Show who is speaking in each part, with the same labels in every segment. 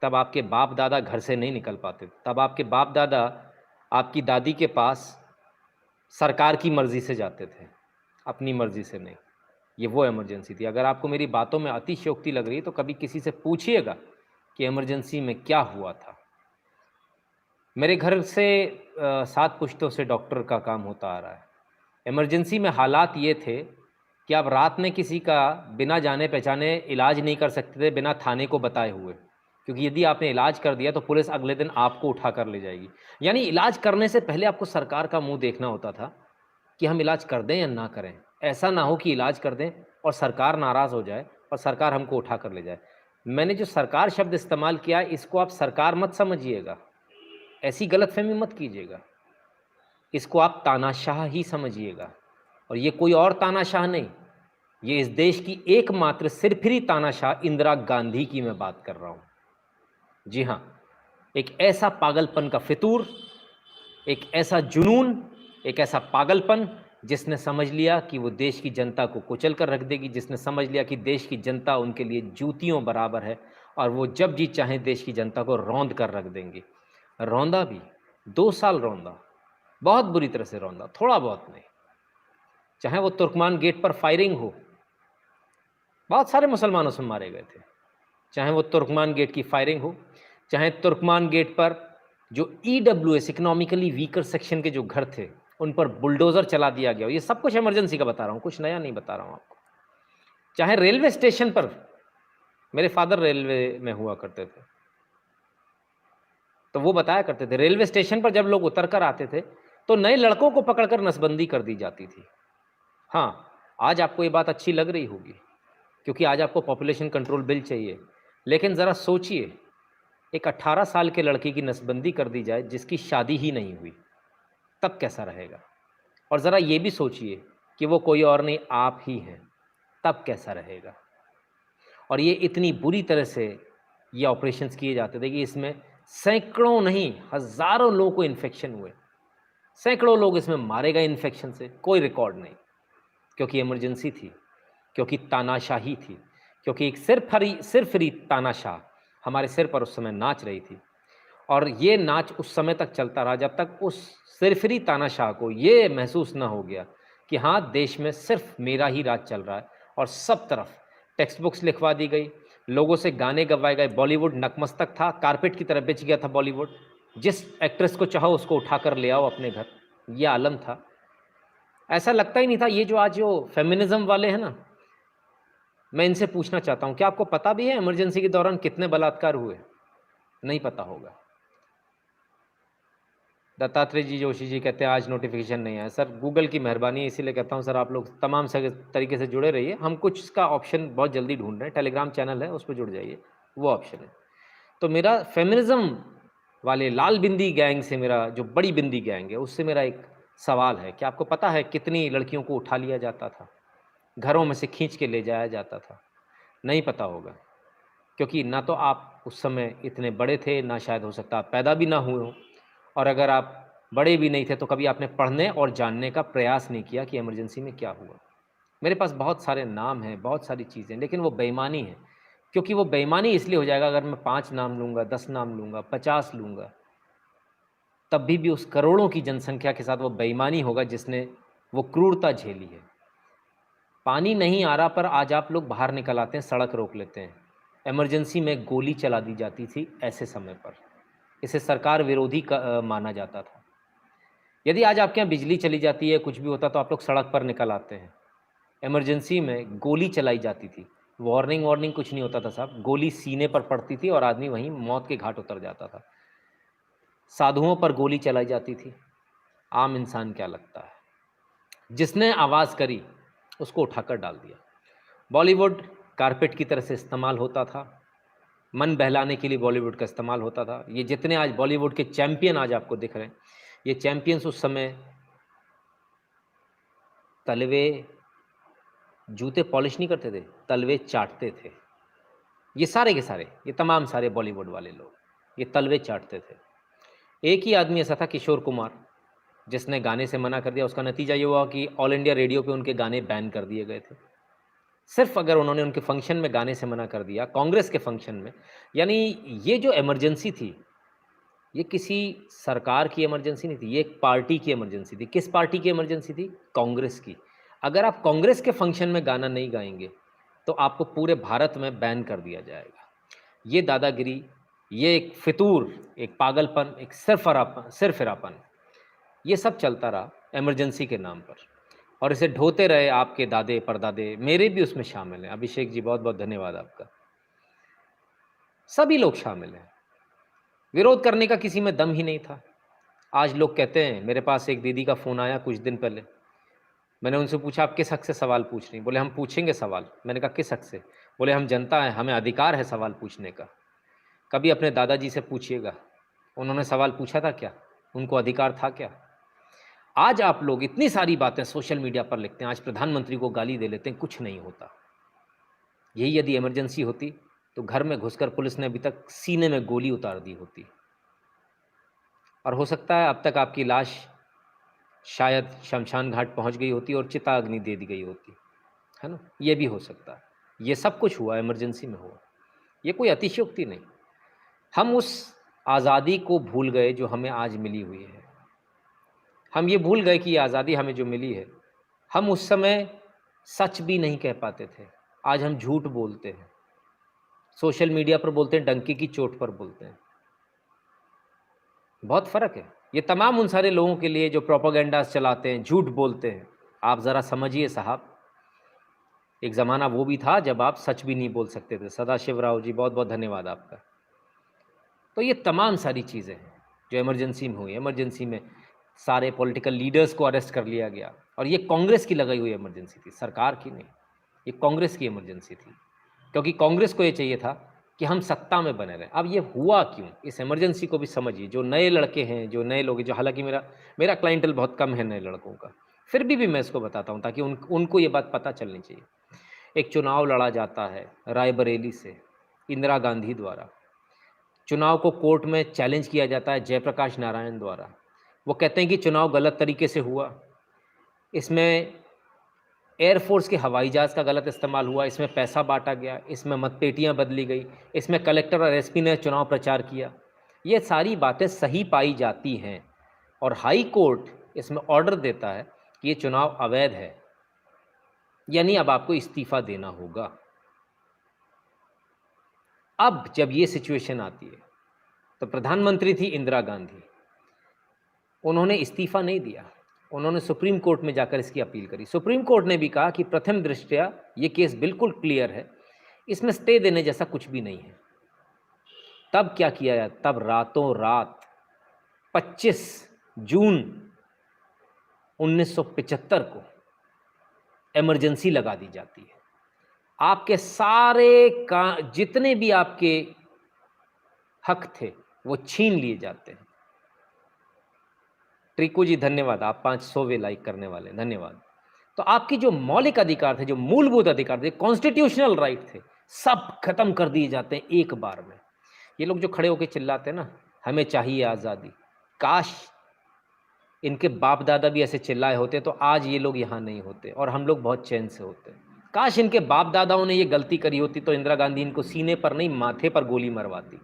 Speaker 1: तब आपके बाप दादा घर से नहीं निकल पाते। तब आपके बाप दादा आपकी दादी के पास सरकार की मर्ज़ी से जाते थे, अपनी मर्ज़ी से नहीं। ये वो इमरजेंसी थी। अगर आपको मेरी बातों में अतिशयोक्ति लग रही है तो कभी किसी से पूछिएगा कि इमरजेंसी में क्या हुआ था। मेरे घर से 7 पुश्तों से डॉक्टर का काम होता आ रहा है। इमरजेंसी में हालात ये थे कि आप रात में किसी का बिना जाने-पहचाने इलाज नहीं कर सकते थे, बिना थाने को बताए हुए। क्योंकि यदि आपने इलाज कर दिया तो पुलिस अगले दिन आपको उठा कर ले जाएगी। यानी इलाज करने से पहले आपको सरकार का मुँह देखना होता था कि हम इलाज कर दें या ना करें। ऐसा ना हो कि इलाज कर दें और सरकार नाराज़ हो जाए और सरकार हमको उठा कर ले जाए। मैंने जो सरकार शब्द इस्तेमाल किया है, इसको आप सरकार मत समझिएगा, ऐसी गलतफ़हमी मत कीजिएगा। इसको आप तानाशाह ही समझिएगा और ये कोई और तानाशाह नहीं, ये इस देश की एकमात्र सिरफिरी तानाशाह इंदिरा गांधी की मैं बात कर रहा हूँ। जी हाँ, एक ऐसा पागलपन का फितूर, एक ऐसा जुनून, एक ऐसा पागलपन जिसने समझ लिया कि वो देश की जनता को कुचल कर रख देगी, जिसने समझ लिया कि देश की जनता उनके लिए जूतियों बराबर है और वो जब जी चाहें देश की जनता को रौंद कर रख देंगे। रौंदा भी, 2 साल रौंदा, बहुत बुरी तरह से रौंदा, थोड़ा बहुत नहीं। चाहे वो तुर्कमान गेट पर फायरिंग हो, बहुत सारे मुसलमान उसमें मारे गए थे। चाहे वो तुर्कमान गेट की फायरिंग हो, चाहे तुर्कमान गेट पर जो ईडब्ल्यूएस इकोनॉमिकली वीकर सेक्शन के जो घर थे, उन पर बुलडोज़र चला दिया गया हो। ये सब कुछ इमरजेंसी का बता रहा हूँ, कुछ नया नहीं बता रहा हूँ आपको। चाहे रेलवे स्टेशन पर, मेरे फ़ादर रेलवे में हुआ करते थे, तो वो बताया करते थे, रेलवे स्टेशन पर जब लोग उतर कर आते थे, तो नए लड़कों को पकड़कर नसबंदी कर दी जाती थी। हाँ, आज आपको ये बात अच्छी लग रही होगी, क्योंकि आज आपको पॉपुलेशन कंट्रोल बिल चाहिए। लेकिन ज़रा सोचिए, एक 18 साल के लड़के की नसबंदी कर दी जाए जिसकी शादी ही नहीं हुई, तब कैसा रहेगा? और ज़रा ये भी सोचिए कि वो कोई और नहीं आप ही हैं, तब कैसा रहेगा? और ये इतनी बुरी तरह से ये ऑपरेशंस किए जाते थे कि इसमें सैकड़ों नहीं, हज़ारों लोगों को इन्फेक्शन हुए। सैकड़ों लोग इसमें मारे गए इन्फेक्शन से, कोई रिकॉर्ड नहीं, क्योंकि इमरजेंसी थी, क्योंकि तानाशाही थी, क्योंकि एक सिरफ़िरी तानाशाह हमारे सिर पर उस समय नाच रही थी। और ये नाच उस समय तक चलता रहा जब तक उस सिरफिरी तानाशाह को ये महसूस ना हो गया कि हाँ, देश में सिर्फ मेरा ही राज चल रहा है और सब तरफ टेक्स्ट बुक्स लिखवा दी गई, लोगों से गाने गवाए गए। बॉलीवुड नतमस्तक था, कारपेट की तरह बिछ गया था बॉलीवुड। जिस एक्ट्रेस को चाहो उसको उठाकर ले आओ अपने घर, ये आलम था। ऐसा लगता ही नहीं था। ये जो आज जो फेमिनिज़्म वाले हैं ना, मैं इनसे पूछना चाहता हूँ, क्या आपको पता भी है इमरजेंसी के दौरान कितने बलात्कार हुए? नहीं पता होगा। दत्तात्रेय जी जोशी जी कहते हैं आज नोटिफिकेशन नहीं आया। सर गूगल की मेहरबानी है, इसीलिए कहता हूँ सर आप लोग तमाम तरीके से जुड़े रहिए। हम कुछ इसका ऑप्शन बहुत जल्दी ढूंढ रहे हैं, टेलीग्राम चैनल है उस पर जुड़ जाइए, वो ऑप्शन है। तो मेरा फेमिनिज्म वाले लाल बिंदी गैंग से, मेरा जो बड़ी बिंदी गैंग है उससे मेरा एक सवाल है कि आपको पता है कितनी लड़कियों को उठा लिया जाता था, घरों में से खींच के ले जाया जाता था? नहीं पता होगा, क्योंकि ना तो आप उस समय इतने बड़े थे, ना शायद हो सकता आप पैदा भी ना हुए हों, और अगर आप बड़े भी नहीं थे तो कभी आपने पढ़ने और जानने का प्रयास नहीं किया कि इमरजेंसी में क्या हुआ। मेरे पास बहुत सारे नाम हैं, बहुत सारी चीज़ें, लेकिन वो बेईमानी है। क्योंकि वो बेईमानी इसलिए हो जाएगा अगर मैं 5 नाम लूँगा, 10 नाम लूँगा, 50 लूँगा, तब भी उस करोड़ों की जनसंख्या के साथ वो बेईमानी होगा जिसने वो क्रूरता झेली है। पानी नहीं आ रहा पर आज आप लोग बाहर निकल आते हैं, सड़क रोक लेते हैं। इमरजेंसी में गोली चला दी जाती थी ऐसे समय पर। इसे सरकार विरोधी माना जाता था। यदि आज आपके यहाँ बिजली चली जाती है, कुछ भी होता तो आप लोग सड़क पर निकल आते हैं। इमरजेंसी में गोली चलाई जाती थी। वार्निंग कुछ नहीं होता था साहब, गोली सीने पर पड़ती थी और आदमी वहीं मौत के घाट उतर जाता था। साधुओं पर गोली चलाई जाती थी। आम इंसान क्या लगता है? जिसने आवाज़ करी, उसको उठाकर डाल दिया। बॉलीवुड कारपेट की तरह से इस्तेमाल होता था। मन बहलाने के लिए बॉलीवुड का इस्तेमाल होता था। ये जितने आज बॉलीवुड के चैंपियन आज आपको दिख रहे हैं, ये चैंपियंस उस समय तलवे, जूते पॉलिश नहीं करते थे, तलवे चाटते थे। ये सारे के सारे, ये तमाम सारे बॉलीवुड वाले लोग, ये तलवे चाटते थे। एक ही आदमी ऐसा था, किशोर कुमार, जिसने गाने से मना कर दिया। उसका नतीजा ये हुआ कि ऑल इंडिया रेडियो पे उनके गाने बैन कर दिए गए थे। सिर्फ अगर उन्होंने उनके फंक्शन में गाने से मना कर दिया, कांग्रेस के फंक्शन में, यानी ये जो इमरजेंसी थी, ये किसी सरकार की इमरजेंसी नहीं थी, ये एक पार्टी की इमरजेंसी थी। किस पार्टी की इमरजेंसी थी? कांग्रेस की। अगर आप कांग्रेस के फंक्शन में गाना नहीं गाएंगे तो आपको पूरे भारत में बैन कर दिया जाएगा। ये दादागिरी, ये एक फितूर, एक पागलपन, एक सिरफिरापन, ये सब चलता रहा इमरजेंसी के नाम पर, और इसे ढोते रहे आपके दादे परदादे, मेरे भी उसमें शामिल हैं। अभिषेक जी, बहुत बहुत धन्यवाद आपका। सभी लोग शामिल हैं। विरोध करने का किसी में दम ही नहीं था। आज लोग कहते हैं, मेरे पास एक दीदी का फ़ोन आया कुछ दिन पहले, मैंने उनसे पूछा आप किस हक से सवाल पूछ रही हैं? बोले हम पूछेंगे सवाल। मैंने कहा किस हक से? बोले हम जनता हैं, हमें अधिकार है सवाल पूछने का। कभी अपने दादाजी से पूछिएगा, उन्होंने सवाल पूछा था क्या? उनको अधिकार था क्या? आज आप लोग इतनी सारी बातें सोशल मीडिया पर लिखते हैं, आज प्रधानमंत्री को गाली दे लेते हैं, कुछ नहीं होता। यही यदि इमरजेंसी होती तो घर में घुसकर पुलिस ने अभी तक सीने में गोली उतार दी होती, और हो सकता है अब तक आपकी लाश शायद शमशान घाट पहुंच गई होती और चिता अग्नि दे दी गई होती, है ना? ये भी हो सकता है। ये सब कुछ हुआ, इमरजेंसी में हुआ, ये कोई अतिशयोक्ति नहीं। हम उस आज़ादी को भूल गए जो हमें आज मिली हुई है। हम ये भूल गए कि ये आज़ादी हमें जो मिली है, हम उस समय सच भी नहीं कह पाते थे। आज हम झूठ बोलते हैं, सोशल मीडिया पर बोलते हैं, डंकी की चोट पर बोलते हैं। बहुत फ़र्क है। ये तमाम उन सारे लोगों के लिए जो प्रोपेगेंडास चलाते हैं, झूठ बोलते हैं। आप ज़रा समझिए साहब, एक ज़माना वो भी था जब आप सच भी नहीं बोल सकते थे। सदाशिव राव जी, बहुत बहुत धन्यवाद आपका। तो ये तमाम सारी चीज़ें हैं जो इमरजेंसी में हुई। इमरजेंसी में सारे पॉलिटिकल लीडर्स को अरेस्ट कर लिया गया, और ये कांग्रेस की लगाई हुई इमरजेंसी थी, सरकार की नहीं। ये कांग्रेस की इमरजेंसी थी, क्योंकि कांग्रेस को ये चाहिए था कि हम सत्ता में बने रहें। अब ये हुआ क्यों? इस इमरजेंसी को भी समझिए। जो नए लड़के हैं, जो नए लोग हैं, जो हालांकि मेरा क्लाइंटल बहुत कम है नए लड़कों का, फिर भी मैं इसको बताता हूँ ताकि उनको ये बात पता चलनी चाहिए। एक चुनाव लड़ा जाता है रायबरेली से, इंदिरा गांधी द्वारा। चुनाव को कोर्ट में चैलेंज किया जाता है जयप्रकाश नारायण द्वारा। वो कहते हैं कि चुनाव गलत तरीके से हुआ, इसमें एयरफोर्स के हवाई जहाज़ का गलत इस्तेमाल हुआ, इसमें पैसा बांटा गया, इसमें मतपेटियाँ बदली गई, इसमें कलेक्टर और एसपी ने चुनाव प्रचार किया। ये सारी बातें सही पाई जाती हैं, और हाई कोर्ट इसमें ऑर्डर देता है कि ये चुनाव अवैध है, यानी अब आपको इस्तीफ़ा देना होगा। अब जब ये सिचुएशन आती है, तो प्रधानमंत्री थी इंदिरा गांधी, उन्होंने इस्तीफ़ा नहीं दिया, उन्होंने सुप्रीम कोर्ट में जाकर इसकी अपील करी। सुप्रीम कोर्ट ने भी कहा कि प्रथम दृष्टया ये केस बिल्कुल क्लियर है, इसमें स्टे देने जैसा कुछ भी नहीं है। तब क्या किया जाए? तब रातों रात 25 जून 1975 को इमरजेंसी लगा दी जाती है। आपके सारे का जितने भी आपके हक थे वो छीन लिए जाते हैं। ट्रिकू जी धन्यवाद, आप 500वें लाइक करने वाले, धन्यवाद। तो आपकी जो मौलिक अधिकार थे, जो मूलभूत अधिकार थे, कॉन्स्टिट्यूशनल राइट थे, सब खत्म कर दिए जाते हैं एक बार में। ये लोग जो खड़े होकर चिल्लाते हैं ना, हमें चाहिए आज़ादी, काश इनके बाप दादा भी ऐसे चिल्लाए होते तो आज ये लोग यहाँ नहीं होते और हम लोग बहुत चैन से होते। काश इनके बाप दादाओं ने ये गलती करी होती तो इंदिरा गांधी इनको सीने पर नहीं माथे पर गोली मरवाती।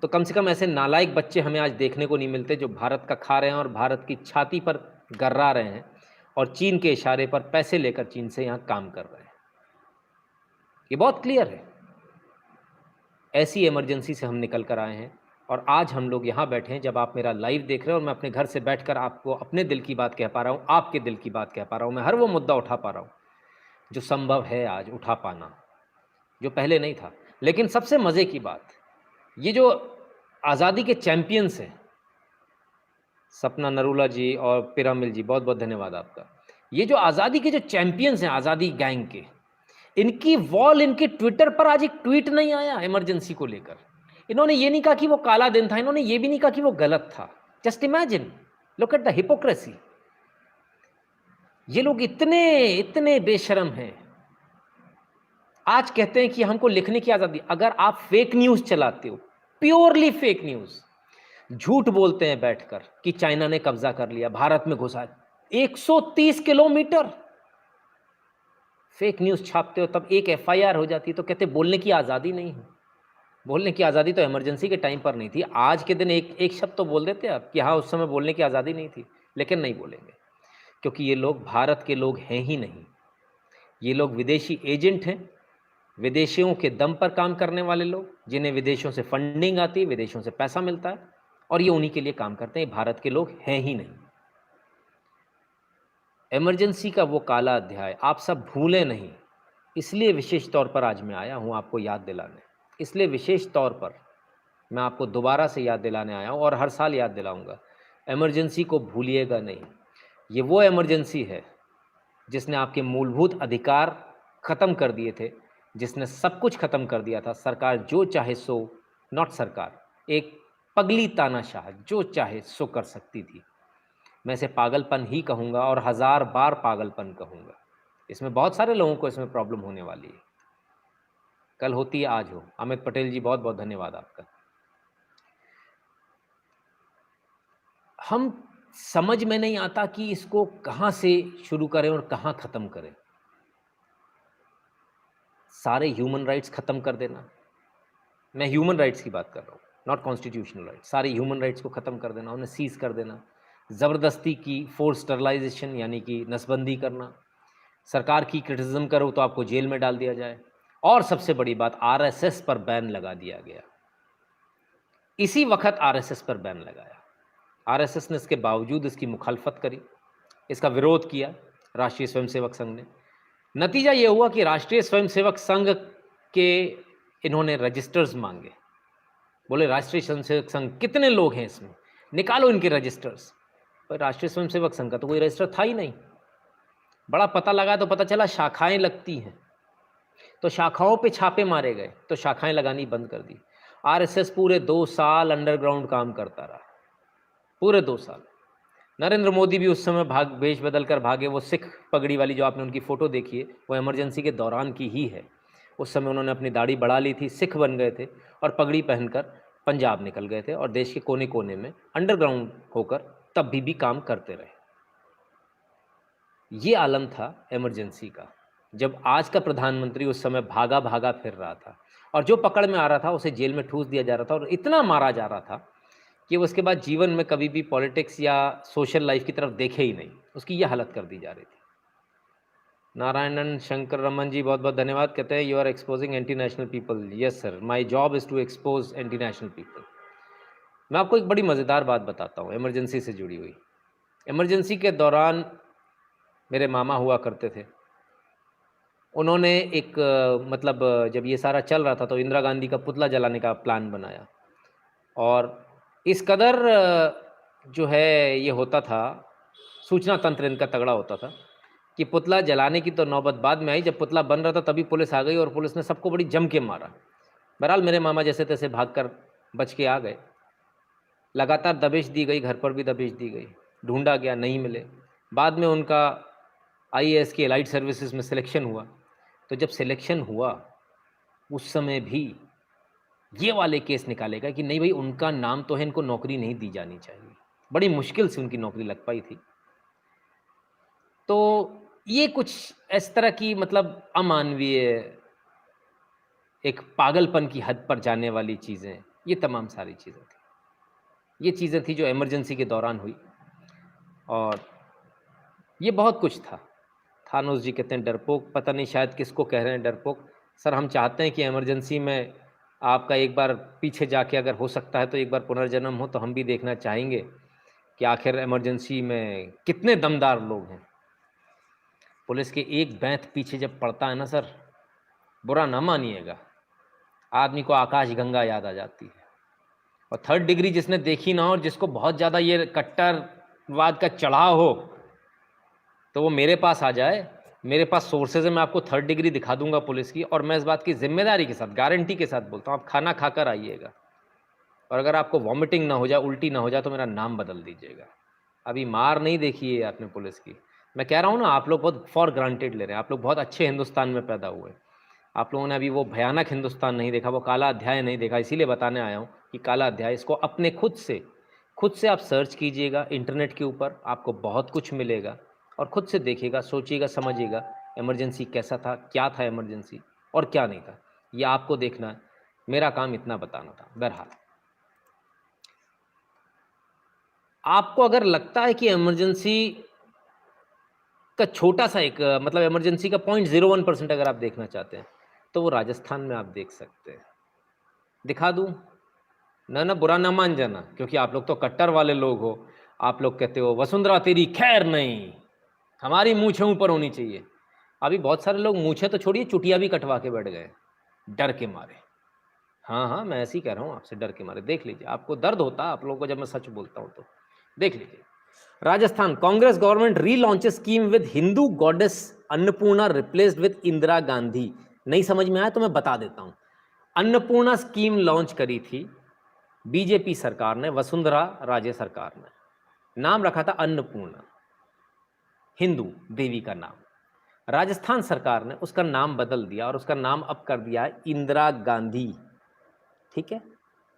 Speaker 1: तो कम से कम ऐसे नालायक बच्चे हमें आज देखने को नहीं मिलते जो भारत का खा रहे हैं और भारत की छाती पर गर्रा रहे हैं और चीन के इशारे पर पैसे लेकर चीन से यहाँ काम कर रहे हैं। ये बहुत क्लियर है। ऐसी इमरजेंसी से हम निकल कर आए हैं और आज हम लोग यहाँ बैठे हैं। जब आप मेरा लाइव देख रहे हैं और मैं अपने घर से बैठकर आपको अपने दिल की बात कह पा रहा हूँ, आपके दिल की बात कह पा रहा हूँ, मैं हर वो मुद्दा उठा पा रहा हूँ जो संभव है आज उठा पाना, जो पहले नहीं था। लेकिन सबसे मज़े की बात, ये जो आज़ादी के चैंपियंस हैं, सपना नरूला जी और पिरामिल जी, बहुत बहुत धन्यवाद आपका। ये जो आज़ादी के जो चैंपियंस हैं, आज़ादी गैंग के, इनकी वॉल, इनके ट्विटर पर आज एक ट्वीट नहीं आया इमरजेंसी को लेकर। इन्होंने ये नहीं कहा कि वो काला दिन था, इन्होंने ये भी नहीं कहा कि वो गलत था। Just imagine, look at the hypocrisy. ये लोग इतने इतने बेशर्म हैं। आज कहते हैं कि हमको लिखने की आज़ादी। अगर आप फेक न्यूज़ चलाते हो, प्योरली फेक न्यूज़, झूठ बोलते हैं बैठकर कि चाइना ने कब्जा कर लिया, भारत में घुसा, 130 किलोमीटर फेक न्यूज़ छापते हो, तब एक एफआईआर हो जाती है, तो कहते बोलने की आज़ादी नहीं है। बोलने की आज़ादी तो इमरजेंसी के टाइम पर नहीं थी। आज के दिन एक एक शब्द तो बोल देते आप कि हाँ, उस समय बोलने की आज़ादी नहीं थी, लेकिन नहीं बोलेंगे, क्योंकि ये लोग भारत के लोग हैं ही नहीं। ये लोग विदेशी एजेंट हैं, विदेशियों के दम पर काम करने वाले लोग, जिन्हें विदेशों से फंडिंग आती है, विदेशों से पैसा मिलता है, और ये उन्हीं के लिए काम करते हैं। भारत के लोग हैं ही नहीं। इमरजेंसी का वो काला अध्याय आप सब भूलें नहीं, इसलिए विशेष तौर पर आज मैं आया हूँ आपको याद दिलाने। इसलिए विशेष तौर पर मैं आपको दोबारा से याद दिलाने आया हूँ, और हर साल याद दिलाऊंगा। इमरजेंसी को भूलिएगा नहीं। ये वो इमरजेंसी है जिसने आपके मूलभूत अधिकार ख़त्म कर दिए थे, जिसने सब कुछ ख़त्म कर दिया था। सरकार जो चाहे सो, नॉट सरकार, एक पगली तानाशाह जो चाहे सो कर सकती थी। मैं इसे पागलपन ही कहूँगा, और हज़ार बार पागलपन कहूँगा। इसमें बहुत सारे लोगों को इसमें प्रॉब्लम होने वाली है। कल होती है आज हो। अमित पटेल जी, बहुत बहुत धन्यवाद आपका। हम समझ में नहीं आता कि इसको कहाँ से शुरू करें और कहाँ ख़त्म करें। सारे ह्यूमन राइट्स ख़त्म कर देना, मैं ह्यूमन राइट्स की बात कर रहा हूँ, नॉट कॉन्स्टिट्यूशनल राइट्स। सारे ह्यूमन राइट्स को ख़त्म कर देना, उन्हें सीज कर देना, ज़बरदस्ती की फोर्स स्टरलाइजेशन यानी कि नसबंदी करना, सरकार की क्रिटिसिज्म करो तो आपको जेल में डाल दिया जाए, और सबसे बड़ी बात आरएसएस पर बैन लगा दिया गया। इसी वक्त आरएसएस पर बैन लगाया। आरएसएस ने इसके बावजूद इसकी मुखालफत करी, इसका विरोध किया राष्ट्रीय स्वयंसेवक संघ ने। नतीजा ये हुआ कि राष्ट्रीय स्वयंसेवक संघ के इन्होंने रजिस्टर्स मांगे। बोले राष्ट्रीय स्वयंसेवक संघ कितने लोग हैं इसमें, निकालो इनके रजिस्टर्स। पर राष्ट्रीय स्वयंसेवक संघ का तो कोई रजिस्टर था ही नहीं। बड़ा पता लगा तो पता चला शाखाएं लगती हैं, तो शाखाओं पे छापे मारे गए, तो शाखाएं लगानी बंद कर दी। आरएसएस पूरे 2 साल अंडरग्राउंड काम करता रहा, पूरे 2 साल। नरेंद्र मोदी भी उस समय भेष बदल कर भागे। वो सिख पगड़ी वाली जो आपने उनकी फ़ोटो देखी है, वो इमरजेंसी के दौरान की ही है। उस समय उन्होंने अपनी दाढ़ी बढ़ा ली थी, सिख बन गए थे, और पगड़ी पहनकर पंजाब निकल गए थे, और देश के कोने कोने में अंडरग्राउंड होकर तब भी काम करते रहे। ये आलम था इमरजेंसी का, जब आज का प्रधानमंत्री उस समय भागा भागा फिर रहा था, और जो पकड़ में आ रहा था उसे जेल में ठूस दिया जा रहा था, और इतना मारा जा रहा था कि उसके बाद जीवन में कभी भी पॉलिटिक्स या सोशल लाइफ की तरफ देखे ही नहीं। उसकी यह हालत कर दी जा रही थी। नारायणन शंकर रमन जी, बहुत बहुत धन्यवाद। कहते हैं you are exposing anti national people. Yes sir, my job is to expose anti national people. मैं आपको एक बड़ी मज़ेदार बात बताता हूँ इमरजेंसी से जुड़ी हुई। इमरजेंसी के दौरान मेरे मामा हुआ करते थे। उन्होंने एक मतलब जब ये सारा चल रहा था तो इंदिरा गांधी का पुतला जलाने का प्लान बनाया, और इस कदर जो है ये होता था, सूचना तंत्र इनका तगड़ा होता था कि पुतला जलाने की तो नौबत बाद में आई। जब पुतला बन रहा था तभी पुलिस आ गई, और पुलिस ने सबको बड़ी जम के मारा। बहरहाल मेरे मामा जैसे तैसे भागकर बच के आ गए। लगातार दबिश दी गई, घर पर भी दबिश दी गई, ढूंढा गया, नहीं मिले। बाद में उनका आईएएस की एलाइड सर्विसेज में सिलेक्शन हुआ। तो जब सिलेक्शन हुआ उस समय भी ये वाले केस निकाले गए कि नहीं भाई, उनका नाम तो है, इनको नौकरी नहीं दी जानी चाहिए। बड़ी मुश्किल से उनकी नौकरी लग पाई थी। तो ये कुछ इस तरह की मतलब अमानवीय, एक पागलपन की हद पर जाने वाली चीज़ें, ये तमाम सारी चीज़ें थी। ये चीज़ें थी जो इमरजेंसी के दौरान हुई, और ये बहुत कुछ था। थानोस जी कहते हैं डरपोक, पता नहीं शायद किसको कह रहे हैं डरपोक। सर हम चाहते हैं कि इमरजेंसी में आपका एक बार पीछे जाके अगर हो सकता है तो एक बार पुनर्जन्म हो, तो हम भी देखना चाहेंगे कि आखिर इमरजेंसी में कितने दमदार लोग हैं। पुलिस के एक बैंत पीछे जब पड़ता है ना सर, बुरा ना मानिएगा, आदमी को आकाश गंगा याद आ जाती है। और 3rd डिग्री जिसने देखी ना हो, और जिसको बहुत ज़्यादा ये कट्टरवाद का चढ़ाव हो, तो वो मेरे पास आ जाए। मेरे पास सोर्सेज है, मैं आपको 3rd डिग्री दिखा दूंगा पुलिस की, और मैं इस बात की जिम्मेदारी के साथ, गारंटी के साथ बोलता हूँ, आप खाना खाकर आइएगा, और अगर आपको वॉमिटिंग ना हो जाए, उल्टी ना हो जाए, तो मेरा नाम बदल दीजिएगा। अभी मार नहीं देखी है आपने पुलिस की। मैं कह रहा हूँ ना, आप लोग बहुत फॉर ग्रांटेड ले रहे हैं। आप लोग बहुत अच्छे हिंदुस्तान में पैदा हुए, आप लोगों ने अभी वो भयानक हिंदुस्तान नहीं देखा, वो काला अध्याय नहीं देखा। इसीलिए बताने आया हूँ कि काला अध्याय, इसको अपने खुद से आप सर्च कीजिएगा इंटरनेट के ऊपर, आपको बहुत कुछ मिलेगा, और खुद से देखिएगा, सोचिएगा, समझिएगा इमरजेंसी कैसा था, क्या था इमरजेंसी और क्या नहीं था, ये आपको देखना है। मेरा काम इतना बताना था। बहरहाल, आपको अगर लगता है कि इमरजेंसी का छोटा सा एक मतलब इमरजेंसी का 0.01% अगर आप देखना चाहते हैं, तो वो राजस्थान में आप देख सकते हैं। दिखा दूं? ना ना, बुरा ना मान जाना, क्योंकि आप लोग तो कट्टर वाले लोग हो। आप लोग कहते हो वसुंधरा तेरी खैर नहीं, हमारी मूछें ऊपर होनी चाहिए। अभी बहुत सारे लोग मूछें तो छोड़िए, चुटिया भी कटवा के बैठ गए डर के मारे। हाँ हाँ, मैं ऐसे ही कह रहा हूँ आपसे, डर के मारे। देख लीजिए, आपको दर्द होता है आप लोगों को जब मैं सच बोलता हूँ तो। देख लीजिए, Rajasthan Congress government relaunches scheme with Hindu goddess Annapurna replaced with Indira Gandhi. नहीं समझ में आया तो मैं बता देता हूं। अन्नपूर्णा स्कीम लॉन्च करी थी बीजेपी सरकार ने, वसुंधरा राजे सरकार ने। नाम रखा था अन्नपूर्णा, हिंदू देवी का नाम। राजस्थान सरकार ने उसका नाम बदल दिया और उसका नाम अब कर दिया है इंदिरा गांधी। ठीक है,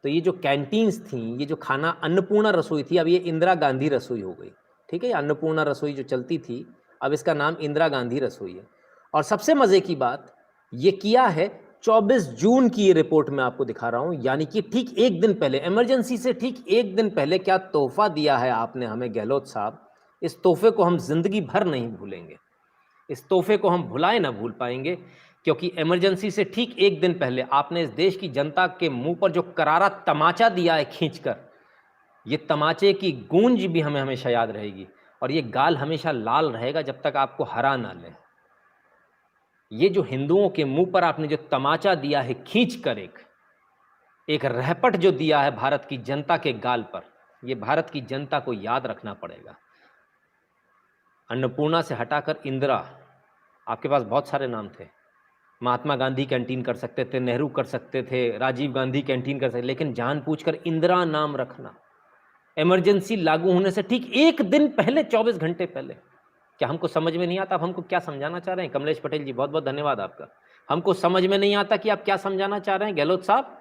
Speaker 1: तो ये जो कैंटीन्स थी, ये जो खाना अन्नपूर्णा रसोई थी, अब ये इंदिरा गांधी रसोई हो गई। ठीक है, अन्नपूर्णा रसोई जो चलती थी, अब इसका नाम इंदिरा गांधी रसोई है। और सबसे मजे की बात, ये किया है 24 जून की ये रिपोर्ट मैं आपको दिखा रहा हूं, यानी कि ठीक एक दिन पहले, इमरजेंसी से ठीक एक दिन पहले क्या तोहफा दिया है आपने हमें गहलोत साहब। इस तोहफे को हम जिंदगी भर नहीं भूलेंगे, इस तोहफे को हम भुलाए ना भूल पाएंगे, क्योंकि इमरजेंसी से ठीक एक दिन पहले आपने इस देश की जनता के मुंह पर जो करारा तमाचा दिया है खींचकर, ये तमाचे की गूंज भी हमें हमेशा याद रहेगी, और ये गाल हमेशा लाल रहेगा जब तक आपको हरा ना ले। ये जो हिंदुओं के मुंह पर आपने जो तमाचा दिया है खींचकर, एक रहपट जो दिया है भारत की जनता के गाल पर, ये भारत की जनता को याद रखना पड़ेगा। अन्नपूर्णा से हटाकर इंदिरा, आपके पास बहुत सारे नाम थे। महात्मा गांधी कैंटीन कर सकते थे, नेहरू कर सकते थे, राजीव गांधी कैंटीन कर सकते, लेकिन जानबूझकर इंदिरा नाम रखना इमरजेंसी लागू होने से ठीक एक दिन पहले, 24 घंटे पहले। क्या हमको समझ में नहीं आता आप हमको क्या समझाना चाह रहे हैं? कमलेश पटेल जी, बहुत बहुत धन्यवाद आपका। हमको समझ में नहीं आता कि आप क्या समझाना चाह रहे हैं गहलोत साहब।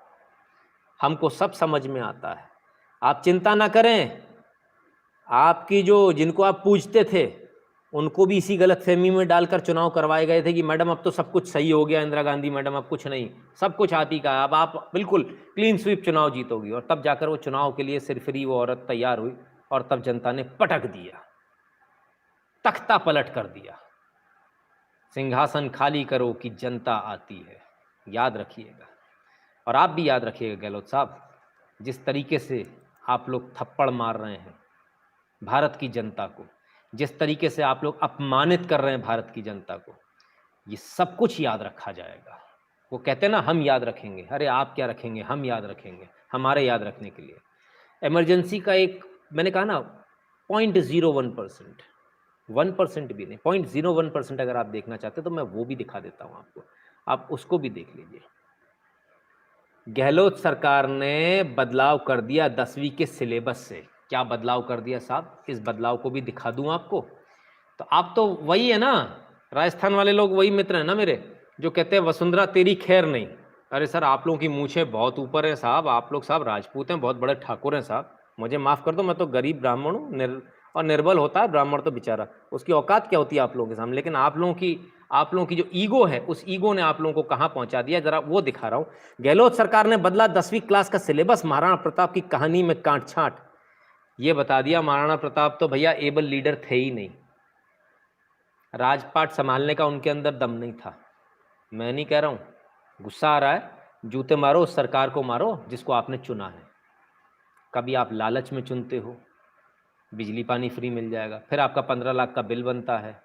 Speaker 1: हमको सब समझ में आता है, आप चिंता ना करें। आपकी जो जिनको आप पूछते थे, उनको भी इसी गलतफहमी में डालकर चुनाव करवाए गए थे कि मैडम अब तो सब कुछ सही हो गया, इंदिरा गांधी मैडम अब कुछ नहीं, सब कुछ आप ही का, अब आप बिल्कुल क्लीन स्वीप चुनाव जीतोगी। और तब जाकर वो चुनाव के लिए सिरफिरी वो औरत तैयार हुई, और तब जनता ने पटक दिया, तख्ता पलट कर दिया। सिंहासन खाली करो कि जनता आती है, याद रखिएगा। और आप भी याद रखिएगा गहलोत साहब, जिस तरीके से आप लोग थप्पड़ मार रहे हैं भारत की जनता को, जिस तरीके से आप लोग अपमानित कर रहे हैं भारत की जनता को, ये सब कुछ याद रखा जाएगा। वो कहते हैं ना, हम याद रखेंगे। अरे आप क्या रखेंगे, हम याद रखेंगे। हमारे याद रखने के लिए इमरजेंसी का एक, मैंने कहा ना, 0.01%, 1% भी नहीं, 0.01% अगर आप देखना चाहते तो मैं वो भी दिखा देता हूँ आपको, आप उसको भी देख लीजिए। गहलोत सरकार ने बदलाव कर दिया 10वीं के सिलेबस से। क्या बदलाव कर दिया साहब, इस बदलाव को भी दिखा दूं आपको। तो आप तो वही है ना, राजस्थान वाले लोग वही मित्र हैं ना मेरे, जो कहते हैं वसुंधरा तेरी खैर नहीं। अरे सर, आप लोगों की मूछें बहुत ऊपर है साहब, आप लोग साहब राजपूत हैं, बहुत बड़े ठाकुर हैं साहब, मुझे माफ़ कर दो, मैं तो गरीब ब्राह्मण हूँ। और निर्बल होता है ब्राह्मण तो बेचारा, उसकी औकात क्या होती है आप लोगों के सामने। लेकिन आप लोगों की जो ईगो है, उस ईगो ने आप लोगों को कहाँ पहुँचा दिया, जरा वो दिखा रहा हूँ। गहलोत सरकार ने बदला 10वीं क्लास का सिलेबस, महाराणा प्रताप की कहानी में कांट छांट। ये बता दिया महाराणा प्रताप तो भैया एबल लीडर थे ही नहीं, राजपाट संभालने का उनके अंदर दम नहीं था। मैं नहीं कह रहा हूँ, गुस्सा आ रहा है, जूते मारो उस सरकार को, मारो जिसको आपने चुना है। कभी आप लालच में चुनते हो, बिजली पानी फ्री मिल जाएगा, फिर आपका 15 लाख का बिल बनता है,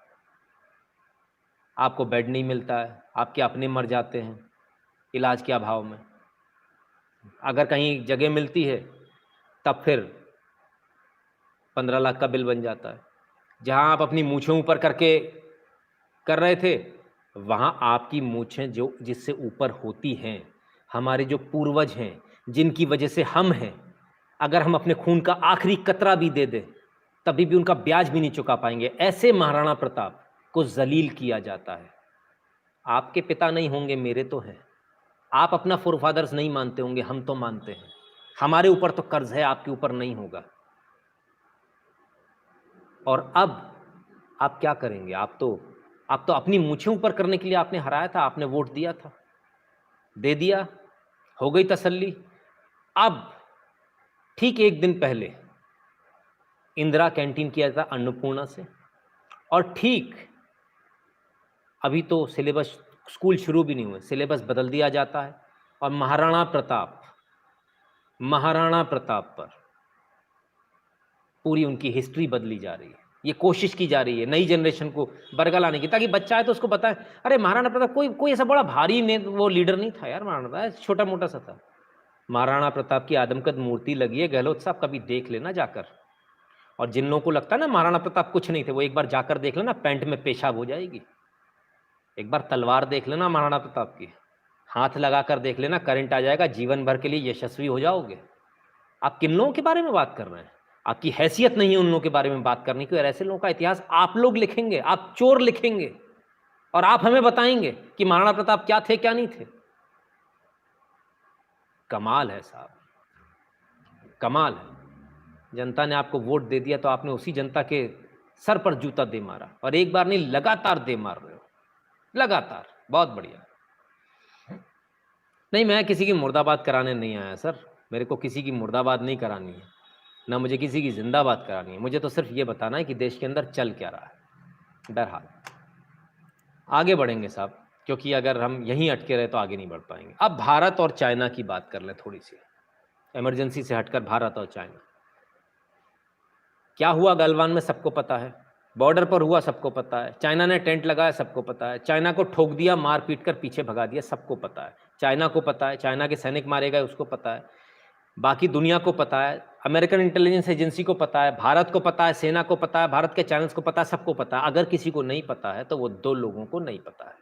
Speaker 1: आपको बेड नहीं मिलता है, आपके अपने मर जाते हैं इलाज के अभाव में। अगर कहीं जगह मिलती है तब फिर 15 लाख का बिल बन जाता है। जहां आप अपनी मूछें ऊपर करके कर रहे थे, वहां आपकी मूछें जो जिससे ऊपर होती हैं, हमारे जो पूर्वज हैं, जिनकी वजह से हम हैं, अगर हम अपने खून का आखिरी कतरा भी दे दें तभी भी उनका ब्याज भी नहीं चुका पाएंगे। ऐसे महाराणा प्रताप को जलील किया जाता है। आपके पिता नहीं होंगे, मेरे तो हैं। आप अपना फोरफादर्स नहीं मानते होंगे, हम तो मानते हैं। हमारे ऊपर तो कर्ज है, आपके ऊपर नहीं होगा। और अब आप क्या करेंगे, आप तो आप तो अपनी मूछें ऊपर करने के लिए आपने हराया था, आपने वोट दिया था, दे दिया, हो गई तसल्ली। अब ठीक एक दिन पहले इंदिरा कैंटीन किया था अन्नपूर्णा से, और ठीक अभी तो सिलेबस, स्कूल शुरू भी नहीं हुए, सिलेबस बदल दिया जाता है और महाराणा प्रताप पर पूरी उनकी हिस्ट्री बदली जा रही है। ये कोशिश की जा रही है नई जनरेशन को बरगा लाने की, ताकि बच्चा है तो उसको पता है अरे महाराणा प्रताप कोई ऐसा बड़ा भारी वो लीडर नहीं था यार, महाराणा प्रताप छोटा मोटा सा था। महाराणा प्रताप की आदमकद मूर्ति लगी है, गहलोत साहब कभी देख लेना जाकर। और जिन लोगों को लगता है ना महाराणा प्रताप कुछ नहीं थे, वो एक बार जाकर देख लेना, पैंट में पेशाब हो जाएगी। एक बार तलवार देख लेना महाराणा प्रताप की, हाथ लगाकर देख लेना, करंट आ जाएगा, जीवन भर के लिए यशस्वी हो जाओगे। आप किन लोगों के बारे में बात कर रहे हैं? आपकी हैसियत नहीं है उन लोगों के बारे में बात करने की, और ऐसे लोगों का इतिहास आप लोग लिखेंगे, आप चोर लिखेंगे, और आप हमें बताएंगे कि महाराणा प्रताप क्या थे क्या नहीं थे। कमाल है साहब, कमाल है। जनता ने आपको वोट दे दिया तो आपने उसी जनता के सर पर जूता दे मारा, और एक बार नहीं लगातार दे मार रहे हो, लगातार। बहुत बढ़िया। नहीं, मैं किसी की मुर्दाबाद कराने नहीं आया सर, मेरे को किसी की मुर्दाबाद नहीं करानी है, ना मुझे किसी की जिंदाबाद करानी है। मुझे तो सिर्फ ये बताना है कि देश के अंदर चल क्या रहा है। बहरहाल आगे बढ़ेंगे साहब, क्योंकि अगर हम यहीं अटके रहे तो आगे नहीं बढ़ पाएंगे। अब भारत और चाइना की बात कर लें थोड़ी सी, इमरजेंसी से हटकर भारत और चाइना। क्या हुआ गलवान में सबको पता है, बॉर्डर पर हुआ सबको पता है, चाइना ने टेंट लगाया सबको पता है, चाइना को ठोक दिया, मार पीट कर पीछे भगा दिया सबको पता है, चाइना को पता है, चाइना के सैनिक मारे गए उसको पता है, बाकी दुनिया को पता है, अमेरिकन इंटेलिजेंस एजेंसी को पता है, भारत को पता है, सेना को पता है, भारत के चैनल्स को पता है, सबको पता है। अगर किसी को नहीं पता है तो वो दो लोगों को नहीं पता है,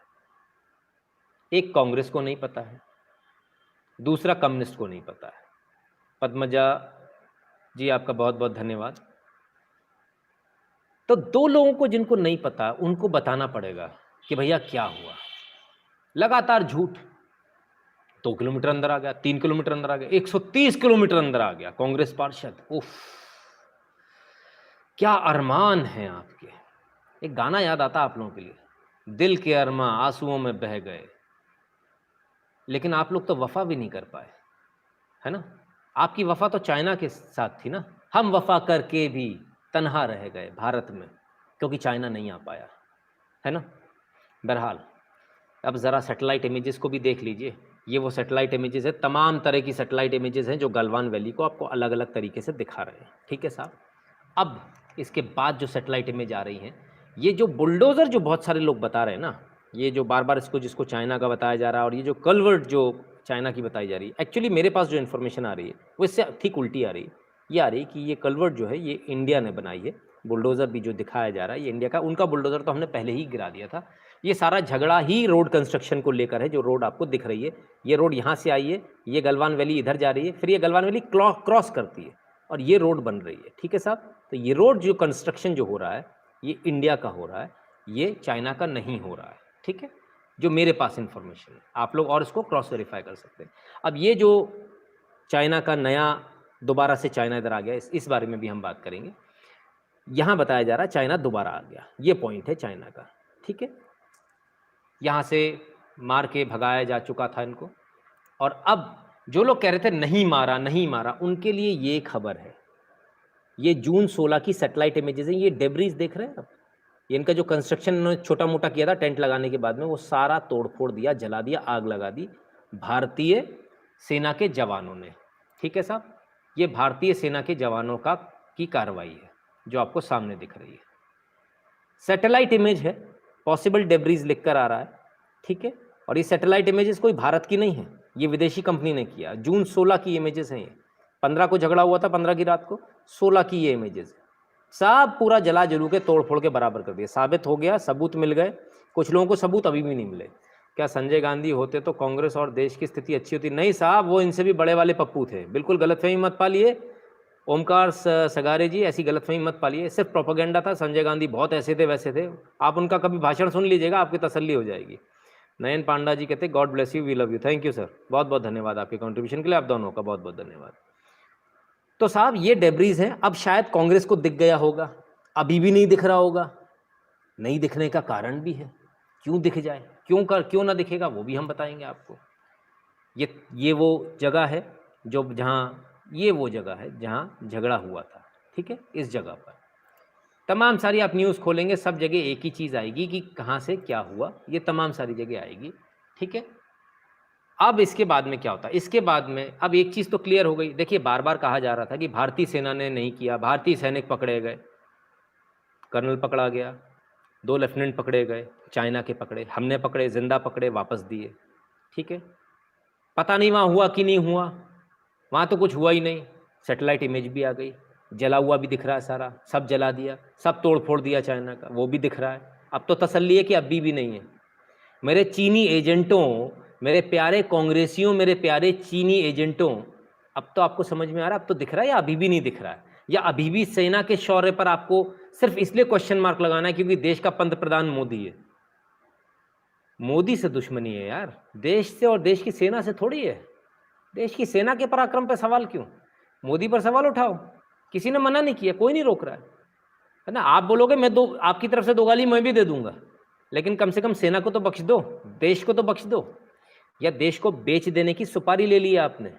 Speaker 1: एक कांग्रेस को नहीं पता है, दूसरा कम्युनिस्ट को नहीं पता है। पद्मजा जी आपका बहुत बहुत धन्यवाद। तो दो लोगों को जिनको नहीं पता उनको बताना पड़ेगा कि भैया क्या हुआ। लगातार झूठ, 2 किलोमीटर अंदर आ गया, 3 किलोमीटर अंदर आ गया, 130 किलोमीटर अंदर आ गया कांग्रेस पार्षद। उफ, क्या अरमान हैं आपके। एक गाना याद आता आप लोगों के लिए, दिल के अरमान आंसुओं में बह गए, लेकिन आप लोग तो वफा भी नहीं कर पाए, है ना। आपकी वफा तो चाइना के साथ थी ना, हम वफा करके भी तन्हा रह गए भारत में, क्योंकि चाइना नहीं आ पाया, है ना। बहरहाल अब ज़रा सैटेलाइट इमेजेस को भी देख लीजिए। ये वो सैटेलाइट इमेजेस है, तमाम तरह की सैटेलाइट इमेजेस हैं जो गलवान वैली को आपको अलग अलग तरीके से दिखा रहे हैं, ठीक है साहब। अब इसके बाद जो सैटेलाइट इमेज आ रही हैं, ये जो बुलडोज़र जो बहुत सारे लोग बता रहे हैं ना, ये जो बार बार जिसको चाइना का बताया जा रहा है, और ये जो कलवर्ट जो चाइना की बताई जा रही है, एक्चुअली मेरे पास जो इन्फॉर्मेशन आ रही है वो इससे ठीक उल्टी आ रही है। ये आ रही है कि ये कलवर्ट जो है ये इंडिया ने बनाई है, बुलडोज़र भी जो दिखाया जा रहा है ये इंडिया का, उनका बुलडोज़र तो हमने पहले ही गिरा दिया था। ये सारा झगड़ा ही रोड कंस्ट्रक्शन को लेकर है। जो रोड आपको दिख रही है, ये रोड यहाँ से आई है, ये गलवान वैली इधर जा रही है, फिर ये गलवान वैली क्रॉस करती है और ये रोड बन रही है, ठीक है साहब। तो ये रोड जो कंस्ट्रक्शन जो हो रहा है ये इंडिया का हो रहा है, ये चाइना का नहीं हो रहा है, ठीक है, जो मेरे पास इन्फॉर्मेशन है। आप लोग और इसको क्रॉस वेरीफाई कर सकते हैं। अब ये जो चाइना का नया दोबारा से चाइना इधर आ गया, इस बारे में भी हम बात करेंगे। यहाँ बताया जा रहा है चाइना दोबारा आ गया, ये पॉइंट है चाइना का, ठीक है। यहाँ से मार के भगाया जा चुका था इनको, और अब जो लोग कह रहे थे नहीं मारा नहीं मारा, उनके लिए ये खबर है। ये जून 16 की सैटेलाइट इमेजेस हैं, ये डेब्रीज देख रहे हैं आप, ये इनका जो कंस्ट्रक्शन इन्होंने छोटा मोटा किया था टेंट लगाने के बाद में, वो सारा तोड़फोड़ दिया, जला दिया, आग लगा दी भारतीय सेना के जवानों ने, ठीक है साहब। ये भारतीय सेना के जवानों की कार्रवाई है जो आपको सामने दिख रही है। सैटेलाइट इमेज है, पॉसिबल डेब्रीज लिखकर आ रहा है, ठीक है। और ये सैटेलाइट इमेजेस कोई भारत की नहीं है, ये विदेशी कंपनी ने किया। जून 16 की इमेजेस हैं ये, 15 को झगड़ा हुआ था, 15 की रात को, 16 की ये इमेजेस है। सब पूरा जला जलू के तोड़ फोड़ के बराबर कर दिया, साबित हो गया, सबूत मिल गए। कुछ लोगों को सबूत अभी भी नहीं मिले। क्या संजय गांधी होते तो कांग्रेस और देश की स्थिति अच्छी होती? नहीं साहब, वो इनसे भी बड़े वाले पप्पू थे। बिल्कुल गलतफहमी मत पालिए ओमकार सगारे जी, ऐसी गलतफहमी मत पालिए, सिर्फ प्रोपेगेंडा था। संजय गांधी बहुत ऐसे थे वैसे थे, आप उनका कभी भाषण सुन लीजिएगा, आपकी तसल्ली हो जाएगी। नयन पांडा जी कहते God bless you, we love you. Thank you sir, बहुत बहुत धन्यवाद आपके कंट्रीब्यूशन के लिए, आप दोनों का बहुत बहुत धन्यवाद। तो साहब ये डेब्रीज हैं, अब शायद कांग्रेस को दिख गया होगा, अभी भी नहीं दिख रहा होगा, नहीं दिखने का कारण भी है, क्यों दिख जाए, क्यों ना दिखेगा वो भी हम बताएंगे आपको। ये वो जगह है जो जहाँ ये वो जगह है जहाँ झगड़ा हुआ था, ठीक है। इस जगह पर तमाम सारी आप न्यूज़ खोलेंगे, सब जगह एक ही चीज़ आएगी कि कहाँ से क्या हुआ, ये तमाम सारी जगह आएगी, ठीक है। अब इसके बाद में क्या होता है, इसके बाद में अब एक चीज़ तो क्लियर हो गई। देखिए बार बार कहा जा रहा था कि भारतीय सेना ने नहीं किया, भारतीय सैनिक पकड़े गए, कर्नल पकड़ा गया, 2 लेफ्टिनेंट पकड़े गए, चाइना के पकड़े, हमने पकड़े, जिंदा पकड़े, वापस दिए, ठीक है। पता नहीं वहाँ हुआ कि नहीं हुआ, वहाँ तो कुछ हुआ ही नहीं। सैटेलाइट इमेज भी आ गई, जला हुआ भी दिख रहा है, सारा सब जला दिया, सब तोड़ फोड़ दिया चाइना का, वो भी दिख रहा है। अब तो तसल्ली है कि अभी भी नहीं है। मेरे चीनी एजेंटों, मेरे प्यारे कांग्रेसियों, मेरे प्यारे चीनी एजेंटों, अब तो आपको समझ में आ रहा है, अब तो दिख रहा है या अभी भी नहीं दिख रहा है, या अभी भी सेना के शौर्य पर आपको सिर्फ इसलिए क्वेश्चन मार्क लगाना है क्योंकि देश का पंतप्रधान मोदी है। मोदी से दुश्मनी है यार, देश से और देश की सेना से थोड़ी है। देश की सेना के पराक्रम पर सवाल क्यों, मोदी पर सवाल उठाओ, किसी ने मना नहीं किया, कोई नहीं रोक रहा है ना। आप बोलोगे मैं दो, आपकी तरफ से 2 गाली मैं भी दे दूंगा, लेकिन कम से कम सेना को तो बख्श दो, देश को तो बख्श दो। या देश को बेच देने की सुपारी ले ली आपने,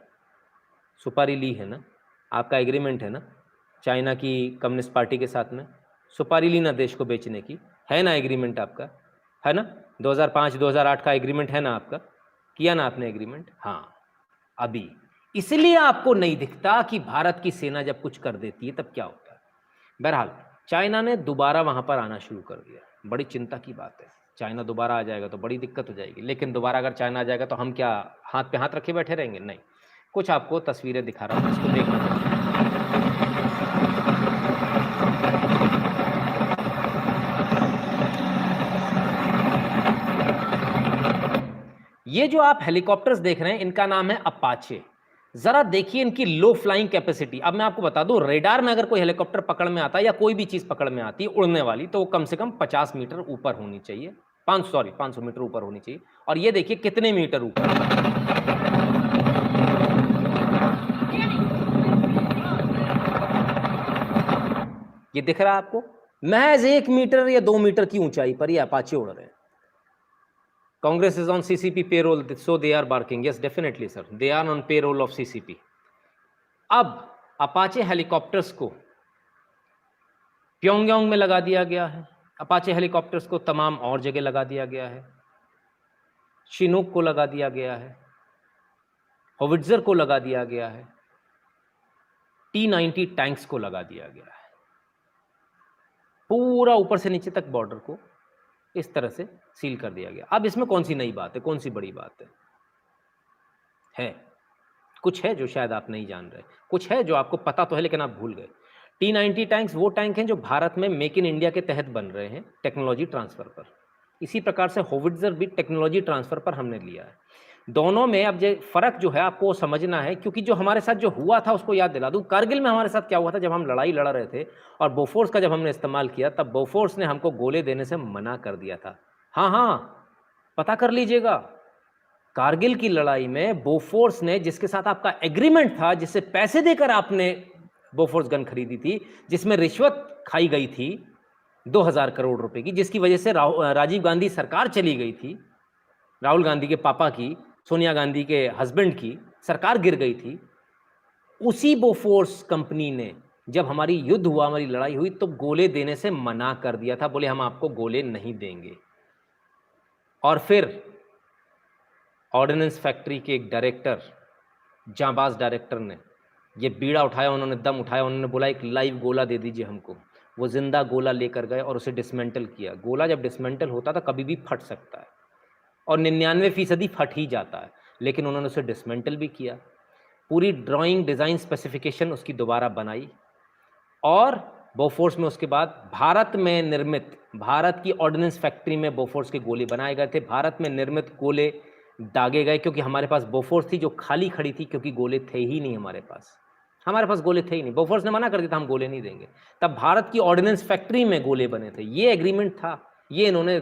Speaker 1: सुपारी ली है ना, आपका एग्रीमेंट है ना चाइना की कम्युनिस्ट पार्टी के साथ में, सुपारी ली ना देश को बेचने की, है ना एग्रीमेंट आपका, है ना 2005-2008 का एग्रीमेंट है ना आपका, किया ना आपने एग्रीमेंट। हाँ अभी इसलिए आपको नहीं दिखता कि भारत की सेना जब कुछ कर देती है तब क्या होता है। बहरहाल चाइना ने दोबारा वहां पर आना शुरू कर दिया, बड़ी चिंता की बात है। चाइना दोबारा आ जाएगा तो बड़ी दिक्कत हो जाएगी, लेकिन दोबारा अगर चाइना आ जाएगा तो हम क्या हाथ पे हाथ रखे बैठे रहेंगे? नहीं। कुछ आपको तस्वीरें दिखा रहा हूँ, इसको देखना चाहिए। ये जो आप हेलीकॉप्टर्स देख रहे हैं इनका नाम है अपाचे। जरा देखिए इनकी लो फ्लाइंग कैपेसिटी। अब मैं आपको बता दूं, रेडार में अगर कोई हेलीकॉप्टर पकड़ में आता है या कोई भी चीज पकड़ में आती है उड़ने वाली, तो वो कम से कम 50 मीटर ऊपर होनी चाहिए, 500 मीटर ऊपर होनी चाहिए। और ये देखिए कितने मीटर ऊपर, ये दिख रहा है आपको, महज 1 मीटर या 2 मीटर की ऊंचाई पर ये अपाचे उड़ रहे हैं। Congress is on CCP payroll, so they are barking. Yes, definitely, sir. They are on payroll of CCP. अब अपाचे हेलीकॉप्टर्स को प्योंगयांग में लगा दिया गया है, अपाचे हेलीकॉप्टर्स को तमाम और जगह लगा दिया गया है, चिनूक को लगा दिया गया है, होविट्जर को लगा दिया गया है, T-90 टैंक्स को लगा दिया गया है, पूरा ऊपर से नीचे तक बॉर्डर को इस तरह से सील कर दिया गया। अब इसमें कौन सी नई बात है, कौन सी बड़ी बात है? कुछ है जो शायद आप नहीं जान रहे, कुछ है जो आपको पता तो है लेकिन आप भूल गए। T-90 टैंक्स वो टैंक हैं जो भारत में मेक इन इंडिया के तहत बन रहे हैं टेक्नोलॉजी ट्रांसफर पर। इसी प्रकार से होविट्जर भी टेक्नोलॉजी ट्रांसफर पर हमने लिया है। दोनों में अब जो फर्क जो है आपको समझना है, क्योंकि जो हमारे साथ जो हुआ था उसको याद दिला दूं। कारगिल में हमारे साथ क्या हुआ था, जब हम लड़ाई लड़ रहे थे और बोफोर्स का जब हमने इस्तेमाल किया, तब बोफोर्स ने हमको गोले देने से मना कर दिया था। हाँ हाँ, पता कर लीजिएगा, कारगिल की लड़ाई में बोफोर्स ने, जिसके साथ आपका एग्रीमेंट था, जिससे पैसे देकर आपने बोफोर्स गन खरीदी थी, जिसमें रिश्वत खाई गई थी 2000 करोड़ रुपए की, जिसकी वजह से राजीव गांधी सरकार चली गई थी, राहुल गांधी के पापा की, सोनिया गांधी के हस्बैंड की सरकार गिर गई थी, उसी बोफोर्स कंपनी ने जब हमारी युद्ध हुआ, हमारी लड़ाई हुई, तो गोले देने से मना कर दिया था, बोले हम आपको गोले नहीं देंगे। और फिर ऑर्डिनेंस फैक्ट्री के एक डायरेक्टर, जांबाज डायरेक्टर ने ये बीड़ा उठाया, उन्होंने दम उठाया, उन्होंने बोला एक लाइव गोला दे दीजिए हमको। वो जिंदा गोला लेकर गए और उसे डिसमेंटल किया। गोला जब डिसमेंटल होता था कभी भी फट सकता है और 99% फट ही जाता है, लेकिन उन्होंने उसे डिसमेंटल भी किया। पूरी ड्राइंग, डिज़ाइन, स्पेसिफिकेशन उसकी दोबारा बनाई और बोफोर्स में उसके बाद भारत में निर्मित, भारत की ऑर्डिनेंस फैक्ट्री में बोफोर्स के गोले बनाए गए थे, भारत में निर्मित गोले दागे गए, क्योंकि हमारे पास बोफोर्स थी जो खाली खड़ी थी, क्योंकि गोले थे ही नहीं हमारे पास गोले थे ही नहीं। बोफोर्स ने मना कर दिया था हम गोले नहीं देंगे, तब भारत की ऑर्डिनेंस फैक्ट्री में गोले बने थे। ये एग्रीमेंट था, ये इन्होंने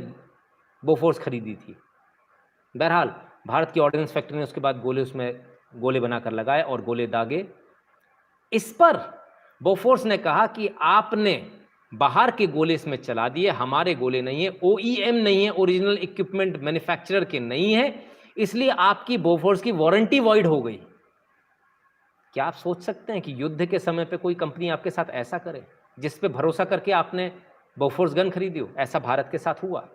Speaker 1: बोफोर्स खरीदी थी। बहरहाल भारत की ऑर्डिनेंस फैक्ट्री ने उसके बाद गोले, उसमें गोले बनाकर लगाए और गोले दागे। इस पर बोफोर्स ने कहा कि आपने बाहर के गोले इसमें चला दिए, हमारे गोले नहीं है, OEM नहीं है, ओरिजिनल इक्विपमेंट मैन्युफैक्चरर के नहीं है, इसलिए आपकी बोफोर्स की वारंटी वॉइड हो गई। क्या आप सोच सकते हैं कि युद्ध के समय पे कोई कंपनी आपके साथ ऐसा करे, जिस पे भरोसा करके आपने बोफोर्स गन खरीदी हो? ऐसा भारत के साथ हुआ।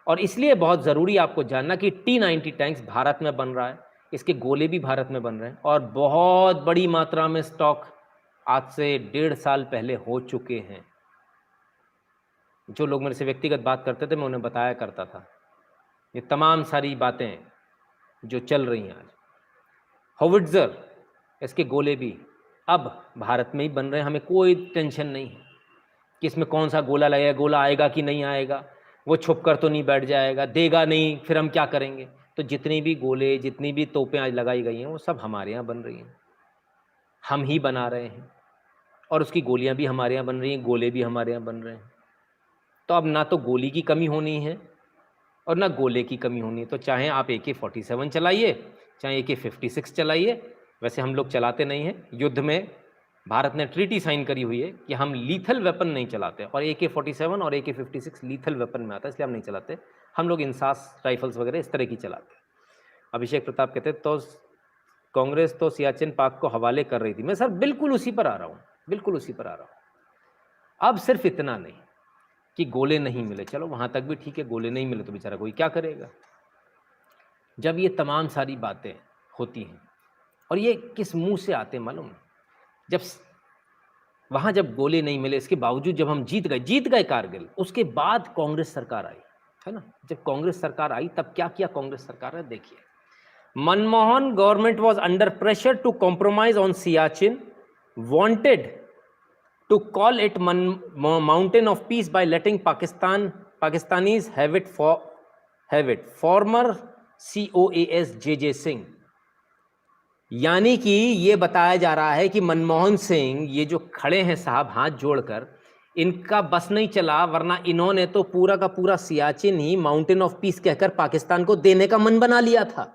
Speaker 1: और इसलिए बहुत ज़रूरी आपको जानना कि T-90 टैंक्स भारत में बन रहा है, इसके गोले भी भारत में बन रहे हैं, और बहुत बड़ी मात्रा में स्टॉक आज से 1.5 साल पहले हो चुके हैं। जो लोग मेरे से व्यक्तिगत बात करते थे, मैं उन्हें बताया करता था ये तमाम सारी बातें जो चल रही हैं आज। होविट्ज़र, इसके गोले भी अब भारत में ही बन रहे हैं, हमें कोई टेंशन नहीं है कि इसमें कौन सा गोला लगेगा, गोला आएगा कि नहीं आएगा, वो छुप कर तो नहीं बैठ जाएगा, देगा नहीं, फिर हम क्या करेंगे। तो जितनी भी गोले, जितनी भी तोपें आज लगाई गई हैं, वो सब हमारे यहाँ बन रही हैं, हम ही बना रहे हैं, और उसकी गोलियाँ भी हमारे यहाँ बन रही हैं, गोले भी हमारे यहाँ बन रहे हैं। तो अब ना तो गोली की कमी होनी है और ना गोले की कमी होनी है। तो चाहे आप AK-47 चलाइए, चाहे AK-56 चलाइए, वैसे हम लोग चलाते नहीं हैं। युद्ध में भारत ने ट्रीटी साइन करी हुई है कि हम लीथल वेपन नहीं चलाते, और AK-47 और AK-56 लीथल वेपन में आता है, इसलिए हम नहीं चलाते। हम लोग इंसास राइफल्स वगैरह इस तरह की चलाते हैं। अभिषेक प्रताप कहते हैं तो कांग्रेस तो सियाचिन पाक को हवाले कर रही थी। मैं सर बिल्कुल उसी पर आ रहा हूँ, बिल्कुल उसी पर आ रहा हूँ। अब सिर्फ इतना नहीं कि गोले नहीं मिले, चलो वहाँ तक भी ठीक है, गोले नहीं मिले तो बेचारा कोई क्या करेगा। जब ये तमाम सारी बातें होती हैं, और ये किस मुंह से आते मालूम, जब वहाँ जब गोले नहीं मिले, इसके बावजूद जब हम जीत गए कारगिल, उसके बाद कांग्रेस सरकार आई, है ना। जब कांग्रेस सरकार आई तब क्या किया कांग्रेस सरकार ने, देखिए। Manmohan government was under pressure to compromise on Siachen, wanted to call it mountain of peace by letting Pakistanis have it. Former COAS JJ Singh, यानी कि ये बताया जा रहा है कि मनमोहन सिंह ये जो खड़े हैं साहब हाथ जोड़कर, इनका बस नहीं चला, वरना इन्होंने तो पूरा का पूरा सियाचिन ही माउंटेन ऑफ पीस कहकर पाकिस्तान को देने का मन बना लिया था।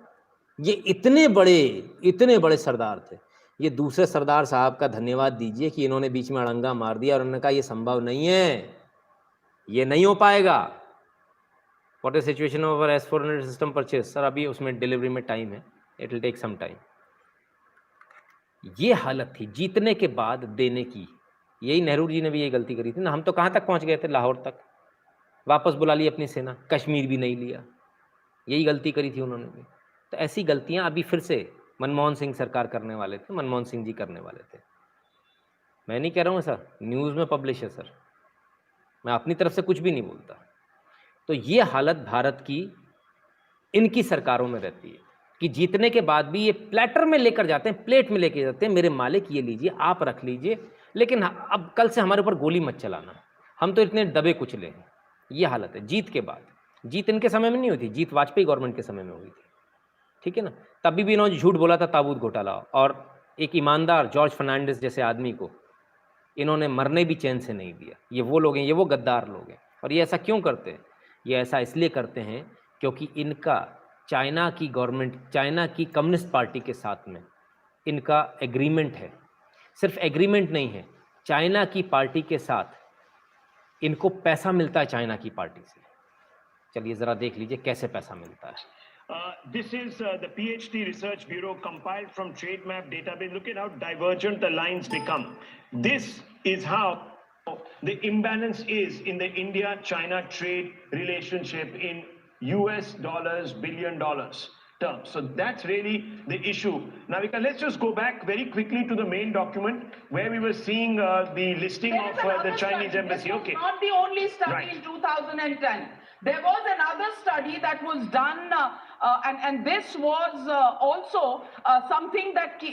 Speaker 1: ये इतने बड़े सरदार थे। ये दूसरे सरदार साहब का धन्यवाद दीजिए कि इन्होंने बीच में अड़ंगा मार दिया और उन्होंने कहा ये संभव नहीं है, ये नहीं हो पाएगा। What is situation of S-400 system purchase? Sir अभी उसमें डिलीवरी में टाइम है, it will take some time. ये हालत थी जीतने के बाद देने की। यही नेहरू जी ने भी यही गलती करी थी ना। हम तो कहाँ तक पहुँच गए थे, लाहौर तक, वापस बुला ली अपनी सेना, कश्मीर भी नहीं लिया। यही गलती करी थी उन्होंने भी। तो ऐसी गलतियाँ अभी फिर से मनमोहन सिंह सरकार करने वाले थे, मनमोहन सिंह जी करने वाले थे। मैं नहीं कह रहा हूँ सर, न्यूज़ में पब्लिश है सर, मैं अपनी तरफ से कुछ भी नहीं बोलता। तो ये हालत भारत की इनकी सरकारों में रहती है कि जीतने के बाद भी ये प्लेटर में लेकर जाते हैं, प्लेट में लेकर जाते हैं, मेरे मालिक ये लीजिए, आप रख लीजिए, लेकिन अब कल से हमारे ऊपर गोली मत चलाना, हम तो इतने दबे कुचले हैं। ये हालत है जीत के बाद। जीत इनके समय में नहीं हुई थी, जीत वाजपेयी गवर्नमेंट के समय में हुई थी, ठीक है ना। तभी भी इन्होंने झूठ बोला था ताबूत घोटाला, और एक ईमानदार जॉर्ज फर्नांडिस जैसे आदमी को इन्होंने मरने भी चैन से नहीं दिया। ये वो लोग हैं, ये वो गद्दार लोग हैं। और ये ऐसा क्यों करते हैं? ये ऐसा इसलिए करते हैं क्योंकि इनका चाइना की गवर्नमेंट, चाइना की कम्युनिस्ट पार्टी के साथ में इनका एग्रीमेंट है। सिर्फ एग्रीमेंट नहीं है, चाइना की पार्टी के साथ इनको पैसा मिलता है चाइना की पार्टी से। चलिए ज़रा देख लीजिए कैसे पैसा मिलता है।
Speaker 2: This is the PhD Research Bureau compiled from TradeMap database. Look at how divergent the lines become. This is how the imbalance is in the India-China trade relationship in US dollars, billion dollars terms. So that's really the issue. Now, let's just go back very quickly to the main document where we were seeing the listing of the Chinese embassy.
Speaker 3: This was not the only study in 2010. There was another study that was done, and this was also something that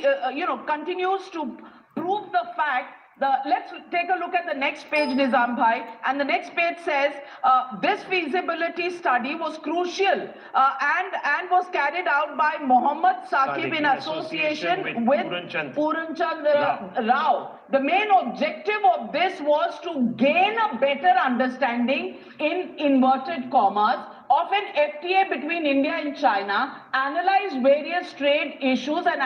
Speaker 3: continues to prove the fact. Let's take a look at the next page, Nizam Bhai, and the next page says this feasibility study was crucial and was carried out by Mohammad Saqib in association with Puran Chand Rao. The main objective of this was to gain a better understanding, in inverted commas, of an FTA between India and China, analyze various trade issues and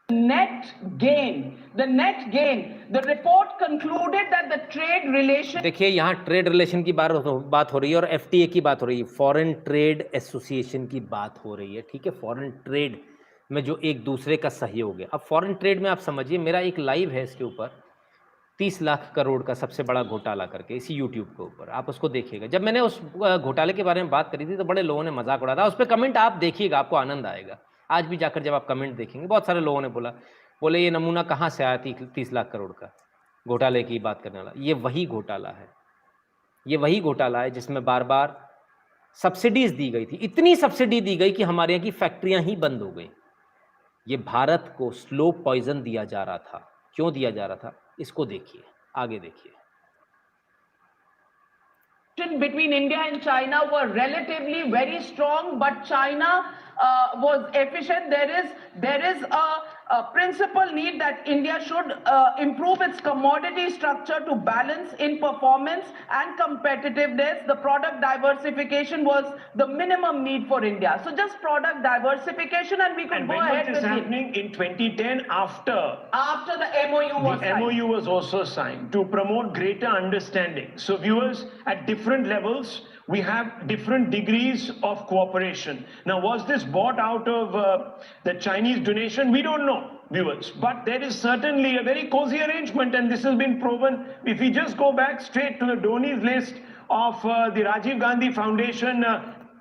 Speaker 3: net gain, the report concluded that the trade relation.
Speaker 1: देखिए यहाँ trade relation की बात हो रही है और FTA की बात हो रही है, फॉरेन ट्रेड एसोसिएशन की बात हो रही है, ठीक है। फॉरेन ट्रेड में जो एक दूसरे का सहयोग है। अब फॉरेन ट्रेड में आप समझिए, मेरा एक लाइव है इसके ऊपर 30 लाख करोड़ का सबसे बड़ा घोटाला करके, इसी यूट्यूब के ऊपर, आप उसको देखिएगा। जब मैंने उस घोटाले के बारे में बात करी थी तो बड़े लोगों ने मजाक उड़ाया था। उस पर कमेंट आप देखिएगा, आपको आनंद आएगा। आज भी जाकर जब आप कमेंट देखेंगे, बहुत सारे लोगों ने बोले ये नमूना कहाँ से आया 30 लाख करोड़ का घोटाले की बात करने वाला। ये वही घोटाला है, ये वही घोटाला है जिसमें बार बार सब्सिडीज दी गई थी। इतनी सब्सिडी दी गई कि हमारे यहाँ की फैक्ट्रियां ही बंद हो गई। ये भारत को स्लो पॉइजन दिया जा रहा था। क्यों दिया जा रहा था, इसको देखिए, आगे देखिए।
Speaker 3: Between India and China were relatively very strong, but China was efficient. There is a principal need that India should improve its commodity structure to balance in performance and competitiveness. The product diversification was the minimum need for India. So just product diversification, and we could go ahead with
Speaker 2: it. And when was this happening? In 2010, after
Speaker 3: the MOU was signed.
Speaker 2: MOU was also signed to promote greater understanding. So viewers, at different levels, we have different degrees of cooperation. Now, was this bought out of the Chinese donation? We don't know, viewers. But there is certainly a very cozy arrangement, and this has been proven. If we just go back straight to the donors list of the Rajiv Gandhi Foundation.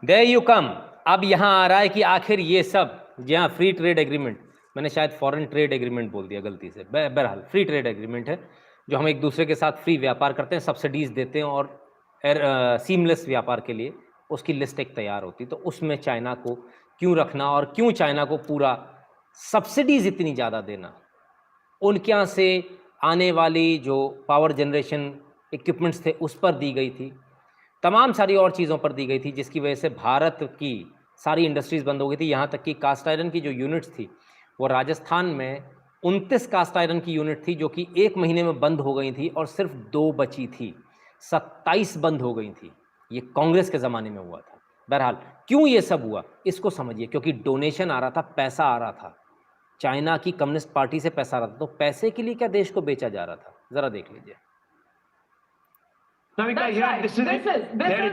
Speaker 1: There you come. अब यहाँ आ रहा है कि आखिर ये सब, जहाँ free trade agreement, मैंने शायद फॉरेन ट्रेड एग्रीमेंट बोल दिया गलती से, बहरहाल फ्री ट्रेड एग्रीमेंट है, जो हम एक दूसरे के साथ फ्री व्यापार करते हैं, सब्सिडीज़ देते हैं और सीमलेस व्यापार के लिए उसकी लिस्ट एक तैयार होती। तो उसमें चाइना को क्यों रखना और क्यों चाइना को पूरा सब्सिडीज़ इतनी ज़्यादा देना। उनके यहाँ से आने वाली जो पावर जनरेशन इक्विपमेंट्स थे उस पर दी गई थी, तमाम सारी और चीज़ों पर दी गई थी, जिसकी वजह से भारत की सारी इंडस्ट्रीज़ बंद हो गई थी। यहाँ तक कि कास्ट आयरन की जो यूनिट्स थी, वो राजस्थान में 29 कास्ट आयरन की यूनिट थी जो कि 1 महीने में बंद हो गई थी और सिर्फ 2 बची थी, 27 बंद हो गई थी। ये कांग्रेस के ज़माने में हुआ था। बहरहाल क्यों ये सब हुआ इसको समझिए, क्योंकि डोनेशन आ रहा था, पैसा आ रहा था, चाइना की कम्युनिस्ट पार्टी से पैसा आ रहा था। तो पैसे के लिए क्या देश को बेचा जा रहा था, ज़रा देख लीजिए।
Speaker 3: That's right. This is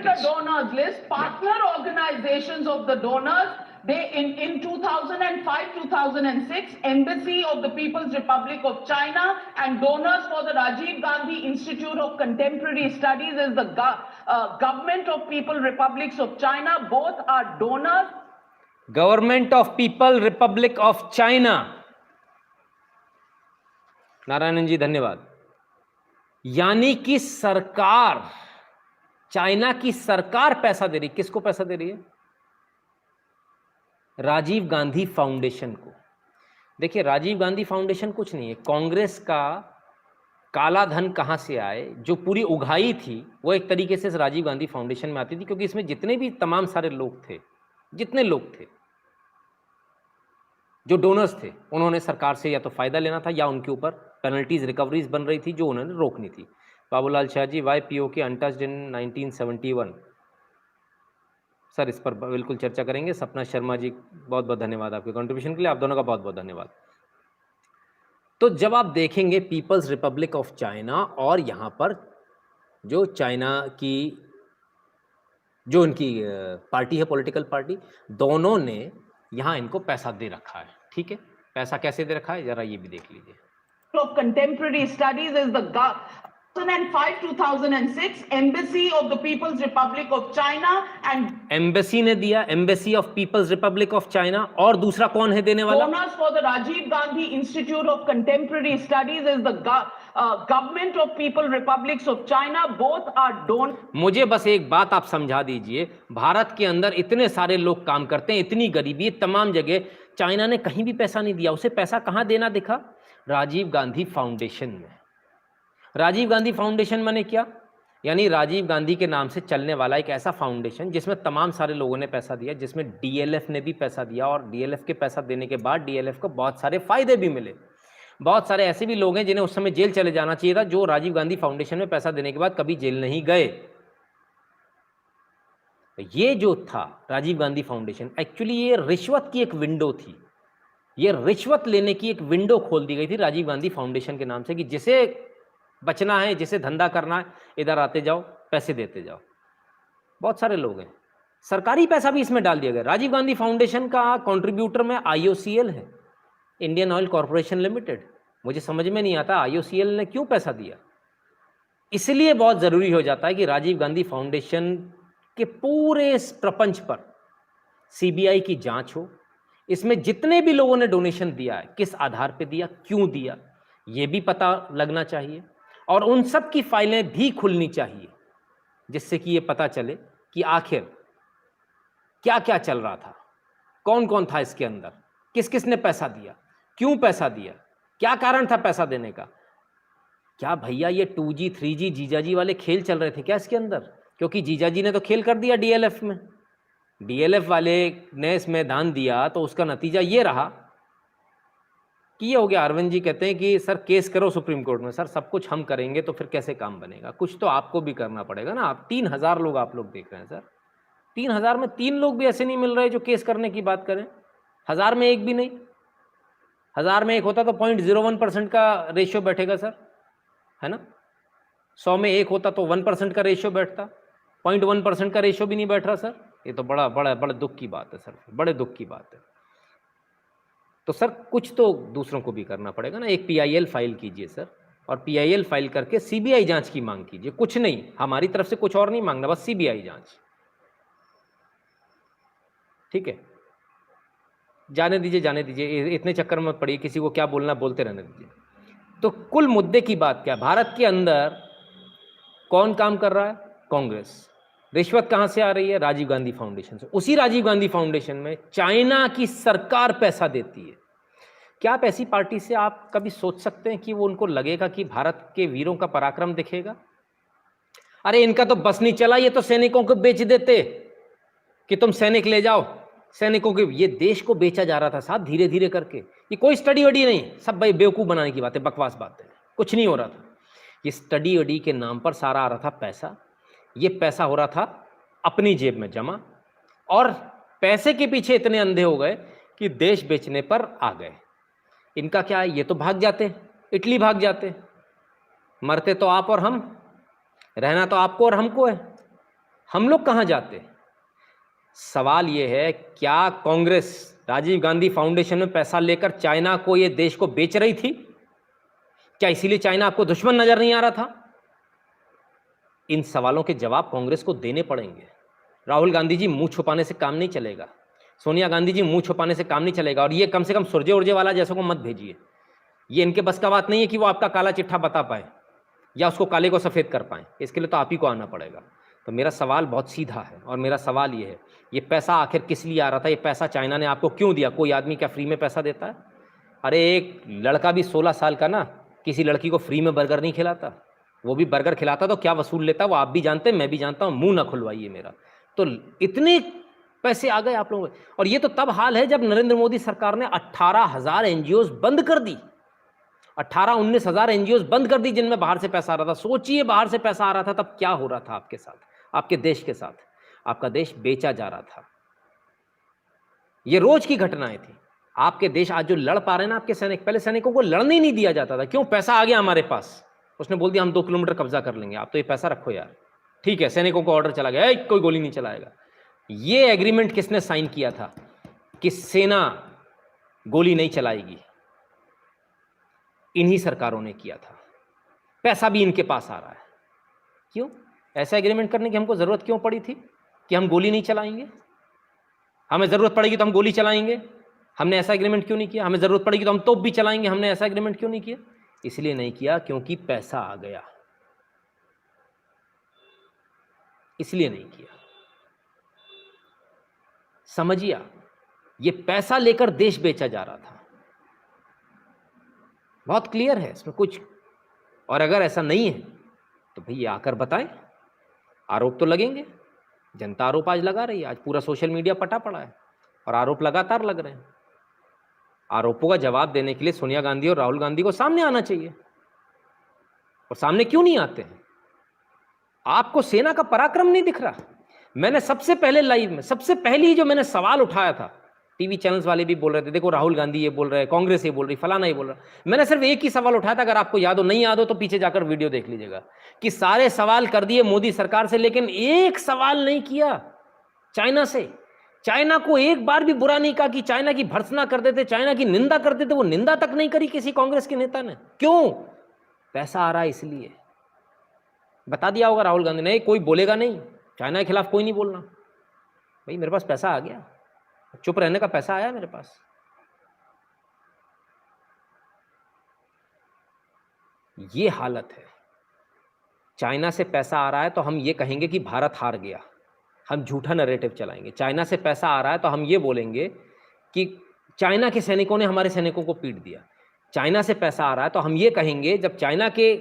Speaker 3: the donors list. Partner organizations of the donors. They in 2005-2006, Embassy of the People's Republic of China and donors for the Rajiv Gandhi Institute of Contemporary Studies is the Government of People Republics of China. Both are donors.
Speaker 1: Government of People Republic of China. Narayanan जी धन्यवाद। यानी कि सरकार, China की सरकार पैसा दे रही। किसको पैसा दे रही है? राजीव गांधी फाउंडेशन को। देखिए राजीव गांधी फाउंडेशन कुछ नहीं है, कांग्रेस का काला धन कहां से आए, जो पूरी उगाही थी वो एक तरीके से राजीव गांधी फाउंडेशन में आती थी, क्योंकि इसमें जितने भी तमाम सारे लोग थे, जितने लोग थे जो डोनर्स थे, उन्होंने सरकार से या तो फायदा लेना था या उनके ऊपर पेनल्टीज रिकवरीज बन रही थी जो उन्होंने रोकनी थी। Babulal Shah ji, Y PoK untouched इन 1971। सर इस पर बिल्कुल चर्चा करेंगे। सपना शर्मा जी बहुत बहुत धन्यवाद आपके कंट्रीब्यूशन के लिए, आप दोनों का बहुत बहुत धन्यवाद। तो जब आप देखेंगे पीपल्स रिपब्लिक ऑफ चाइना और यहाँ पर जो चाइना की जो उनकी पार्टी है, पॉलिटिकल पार्टी, दोनों ने यहाँ इनको पैसा दे रखा है। ठीक है, पैसा कैसे दे रखा है जरा ये भी देख लीजिए।
Speaker 3: Of Contemporary Studies is the 2005-2006 Embassy of the People's Republic of China and
Speaker 1: embassy ने दिया, embassy of people's republic of China. और दूसरा कौन है देने वाला?
Speaker 3: Donors for the Rajiv Gandhi Institute of Contemporary Studies is the Government of People Republics of China. Both are donors.
Speaker 1: मुझे बस एक बात आप समझा दीजिए, भारत के अंदर इतने सारे लोग काम करते हैं, इतनी गरीबी तमाम जगह, चाइना ने कहीं भी पैसा नहीं दिया। उसे पैसा कहाँ देना दिखा? राजीव गांधी फाउंडेशन में। राजीव गांधी फाउंडेशन माने क्या? यानी राजीव गांधी के नाम से चलने वाला एक ऐसा फाउंडेशन जिसमें तमाम सारे लोगों ने पैसा दिया, जिसमें डीएलएफ ने भी पैसा दिया, और डीएलएफ के पैसा देने के बाद डीएलएफ को बहुत सारे फायदे भी मिले। बहुत सारे ऐसे भी लोग हैं जिन्हें उस समय जेल चले जाना चाहिए था, जो राजीव गांधी फाउंडेशन में पैसा देने के बाद कभी जेल नहीं गए। ये जो था राजीव गांधी फाउंडेशन, एक्चुअली ये रिश्वत की एक विंडो थी। ये रिश्वत लेने की एक विंडो खोल दी गई थी राजीव गांधी फाउंडेशन के नाम से कि जिसे बचना है, जिसे धंधा करना है, इधर आते जाओ, पैसे देते जाओ। बहुत सारे लोग हैं, सरकारी पैसा भी इसमें डाल दिया गया। राजीव गांधी फाउंडेशन का कंट्रीब्यूटर में IOCL है, इंडियन ऑयल कॉर्पोरेशन लिमिटेड। मुझे समझ में नहीं आता IOCL ने क्यों पैसा दिया। इसलिए बहुत ज़रूरी हो जाता है कि राजीव गांधी फाउंडेशन के पूरे इस प्रपंच पर CBI की जांच हो। इसमें जितने भी लोगों ने डोनेशन दिया है, किस आधार पे दिया, क्यों दिया, ये भी पता लगना चाहिए। और उन सब की फाइलें भी खुलनी चाहिए, जिससे कि ये पता चले कि आखिर क्या क्या चल रहा था, कौन कौन था इसके अंदर, किस किस ने पैसा दिया, क्यों पैसा दिया, क्या कारण था पैसा देने का। क्या भैया ये 2G 3G जीजाजी वाले खेल चल रहे थे क्या इसके अंदर? क्योंकि जीजाजी ने तो खेल कर दिया DLF में, DLF वाले ने इसमें दान दिया, तो उसका नतीजा ये रहा कि ये हो गया। अरविंद जी कहते हैं कि सर केस करो सुप्रीम कोर्ट में। सर सब कुछ हम करेंगे तो फिर कैसे काम बनेगा? कुछ तो आपको भी करना पड़ेगा ना। आप 3000 लोग आप लोग देख रहे हैं सर, 3000 में 3 लोग भी ऐसे नहीं मिल रहे जो केस करने की बात करें। 1000 में एक भी नहीं। 1000 में एक होता तो 0.01% का रेशियो बैठेगा सर, है ना। 100 में एक होता तो 1% का रेशियो बैठता, 0.1% का रेशियो भी नहीं बैठ रहा सर। ये तो बड़ा दुख की बात है सर, बड़े दुख की बात है। तो सर कुछ तो दूसरों को भी करना पड़ेगा ना। एक PIL फाइल कीजिए सर, और PIL फाइल करके CBI जांच की मांग कीजिए। कुछ नहीं, हमारी तरफ से कुछ और नहीं मांगना, बस CBI जांच। ठीक है, जाने दीजिए, इतने चक्कर में पड़िए, किसी को क्या बोलना बोलते रहने दीजिए। तो कुल मुद्दे की बात क्या, भारत के अंदर कौन काम कर रहा है? कांग्रेस। रिश्वत कहां से आ रही है? राजीव गांधी फाउंडेशन से। उसी राजीव गांधी फाउंडेशन में चाइना की सरकार पैसा देती है। क्या आप ऐसी पार्टी से आप कभी सोच सकते हैं कि वो उनको लगेगा कि भारत के वीरों का पराक्रम दिखेगा? अरे इनका तो बस नहीं चला, ये तो सैनिकों को बेच देते कि तुम सैनिक ले जाओ, सैनिकों के। ये देश को बेचा जा रहा था साहब, धीरे धीरे करके। ये कोई स्टडी वडी नहीं, सब भाई बेवकूफ़ बनाने की बातें, बकवास बातें, कुछ नहीं हो रहा था। ये स्टडी वडी के नाम पर सारा आ रहा था पैसा। ये पैसा हो रहा था अपनी जेब में जमा, और पैसे के पीछे इतने अंधे हो गए कि देश बेचने पर आ गए। इनका क्या है, ये तो भाग जाते, इटली भाग जाते। मरते तो आप और हम, रहना तो आपको और हमको है, हम लोग कहाँ जाते? सवाल ये है, क्या कांग्रेस राजीव गांधी फाउंडेशन में पैसा लेकर चाइना को, ये देश को बेच रही थी? क्या इसीलिए चाइना आपको दुश्मन नजर नहीं आ रहा था? इन सवालों के जवाब कांग्रेस को देने पड़ेंगे। राहुल गांधी जी मुंह छुपाने से काम नहीं चलेगा, सोनिया गांधी जी मुंह छुपाने से काम नहीं चलेगा। और ये कम से कम सुरजे उर्जे वाला जैसों को मत भेजिए। ये इनके बस का बात नहीं है कि वो आपका काला चिट्ठा बता पाए या उसको काले को सफ़ेद कर पाए। इसके लिए तो आप ही को आना पड़ेगा। तो मेरा सवाल बहुत सीधा है, और मेरा सवाल ये है, ये पैसा आखिर किस लिए आ रहा था? ये पैसा चाइना ने आपको क्यों दिया? कोई आदमी क्या फ्री में पैसा देता है? अरे एक लड़का भी 16 साल का ना किसी लड़की को फ्री में बर्गर नहीं खिलाता। वो भी बर्गर खिलाता तो क्या वसूल लेता, वो आप भी जानते हैं, मैं भी जानता हूँ। मुंह ना खुलवाइए मेरा। तो इतने पैसे आ गए आप लोगों को। और ये तो तब हाल है जब नरेंद्र मोदी सरकार ने 18,000 NGOs बंद कर दी। 18-19 हज़ार NGOs बंद कर दी जिनमें बाहर से पैसा आ रहा था। सोचिए बाहर से पैसा आ रहा था तब क्या हो रहा था आपके साथ, आपके देश के साथ। आपका देश बेचा जा रहा था। ये रोज की घटनाएं थी। आपके देश आज जो लड़ पा रहे हैं ना, आपके सैनिक, पहले सैनिकों को लड़ने ही नहीं दिया जाता था। क्यों? पैसा आ गया हमारे पास, उसने बोल दिया हम 2 किलोमीटर कब्जा कर लेंगे, आप तो ये पैसा रखो यार। ठीक है, सैनिकों को ऑर्डर चला गया, कोई गोली नहीं चलाएगा। ये एग्रीमेंट किसने साइन किया था कि सेना गोली नहीं चलाएगी? इन्हीं सरकारों ने किया था। पैसा भी इनके पास आ रहा है। क्यों? ऐसा एग्रीमेंट करने की हमको जरूरत क्यों पड़ी थी कि हम गोली नहीं चलाएंगे? हमें जरूरत पड़ेगी तो हम गोली चलाएंगे, हमने ऐसा एग्रीमेंट क्यों नहीं किया? हमें जरूरत पड़ेगी तो हम तोप भी चलाएंगे, हमने ऐसा एग्रीमेंट क्यों नहीं किया? इसलिए नहीं किया क्योंकि पैसा आ गया, इसलिए नहीं किया। समझिए, ये पैसा लेकर देश बेचा जा रहा था। बहुत क्लियर है इसमें कुछ। और अगर ऐसा नहीं है तो भैया आकर बताएं, आरोप तो लगेंगे। जनता आरोप आज लगा रही है, आज पूरा सोशल मीडिया पटा पड़ा है और आरोप लगातार लग रहे हैं। आरोपों का जवाब देने के लिए सोनिया गांधी और राहुल गांधी को सामने आना चाहिए। और सामने क्यों नहीं आते हैं? आपको सेना का पराक्रम नहीं दिख रहा? मैंने सबसे पहले लाइव में, सबसे पहली जो मैंने सवाल उठाया था टीवी चैनल्स वाले भी बोल रहे थे, देखो राहुल गांधी ये बोल रहे हैं, कांग्रेस ये बोल रही, फलाना ये बोल रहा है। मैंने सिर्फ एक ही सवाल उठाया था, अगर आपको याद हो, नहीं याद हो तो पीछे जाकर वीडियो देख लीजिएगा, कि सारे सवाल कर दिए मोदी सरकार से, लेकिन एक सवाल नहीं किया चाइना से। चाइना को एक बार भी बुरा नहीं कहा, कि चाइना की भर्त्सना करते थे, चाइना की निंदा करते थे, वो निंदा तक नहीं करी किसी कांग्रेस के नेता ने। क्यों? पैसा आ रहा है इसलिए। बता दिया होगा राहुल गांधी ने, कोई बोलेगा नहीं, चाइना के खिलाफ कोई नहीं बोलना, भाई मेरे पास पैसा आ गया, चुप रहने का पैसा आया मेरे पास। ये हालत है। चाइना से पैसा आ रहा है तो हम ये कहेंगे कि भारत हार गया, हम झूठा नैरेटिव चलाएंगे। चाइना से पैसा आ रहा है तो हम ये बोलेंगे कि चाइना के सैनिकों ने हमारे सैनिकों को पीट दिया। चाइना से पैसा आ रहा है तो हम ये कहेंगे, जब चाइना के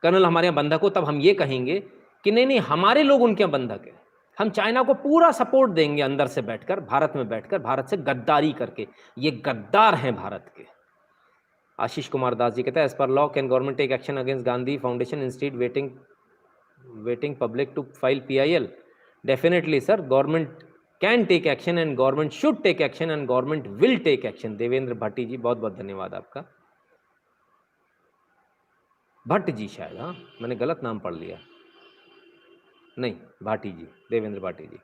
Speaker 1: कर्नल हमारे यहाँ बंधक हो, तब हम ये कहेंगे कि नहीं नहीं, हमारे लोग उनके यहाँ बंधक है, हम चाइना को पूरा सपोर्ट देंगे अंदर से बैठकर, भारत में बैठकर, भारत से गद्दारी करके। ये गद्दार हैं भारत के। आशीष कुमार दास जी कहते हैं, as per law can government take action against Gandhi foundation instead waiting public to file PIL? Definitely sir, government can take action and government should take action and government will take action. Devendra Bhatti ji, बहुत बहुत धन्यवाद आपका। भट्ट जी शायद, हाँ मैंने गलत नाम पढ़ लिया, नहीं भाटी जी, देवेंद्र भाटी जी।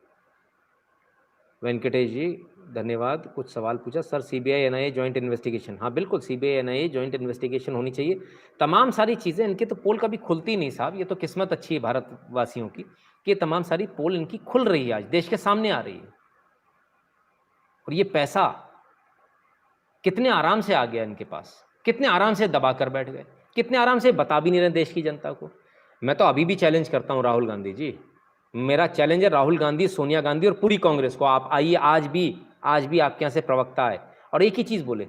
Speaker 1: वेंकटेश जी धन्यवाद। कुछ सवाल पूछा sir, CBI NIA joint investigation. हाँ बिल्कुल, CBI NIA जॉइंट इन्वेस्टिगेशन होनी चाहिए। तमाम सारी चीज़ें, इनकी तो पोल कभी खुलती नहीं साहब, ये तो किस्मत अच्छी है भारतवासियों की कि ये तमाम सारी पोल इनकी खुल रही है, आज देश के सामने आ रही है। और ये पैसा कितने आराम से आ गया इनके पास, कितने आराम से दबा कर बैठ गए, कितने आराम से बता भी नहीं रहे देश की जनता को। मैं तो अभी भी चैलेंज करता हूँ राहुल गांधी जी, मेरा चैलेंज है राहुल गांधी, सोनिया गांधी और पूरी कांग्रेस को, आप आइए, आज भी आपके यहाँ से प्रवक्ता है और एक ही चीज़ बोले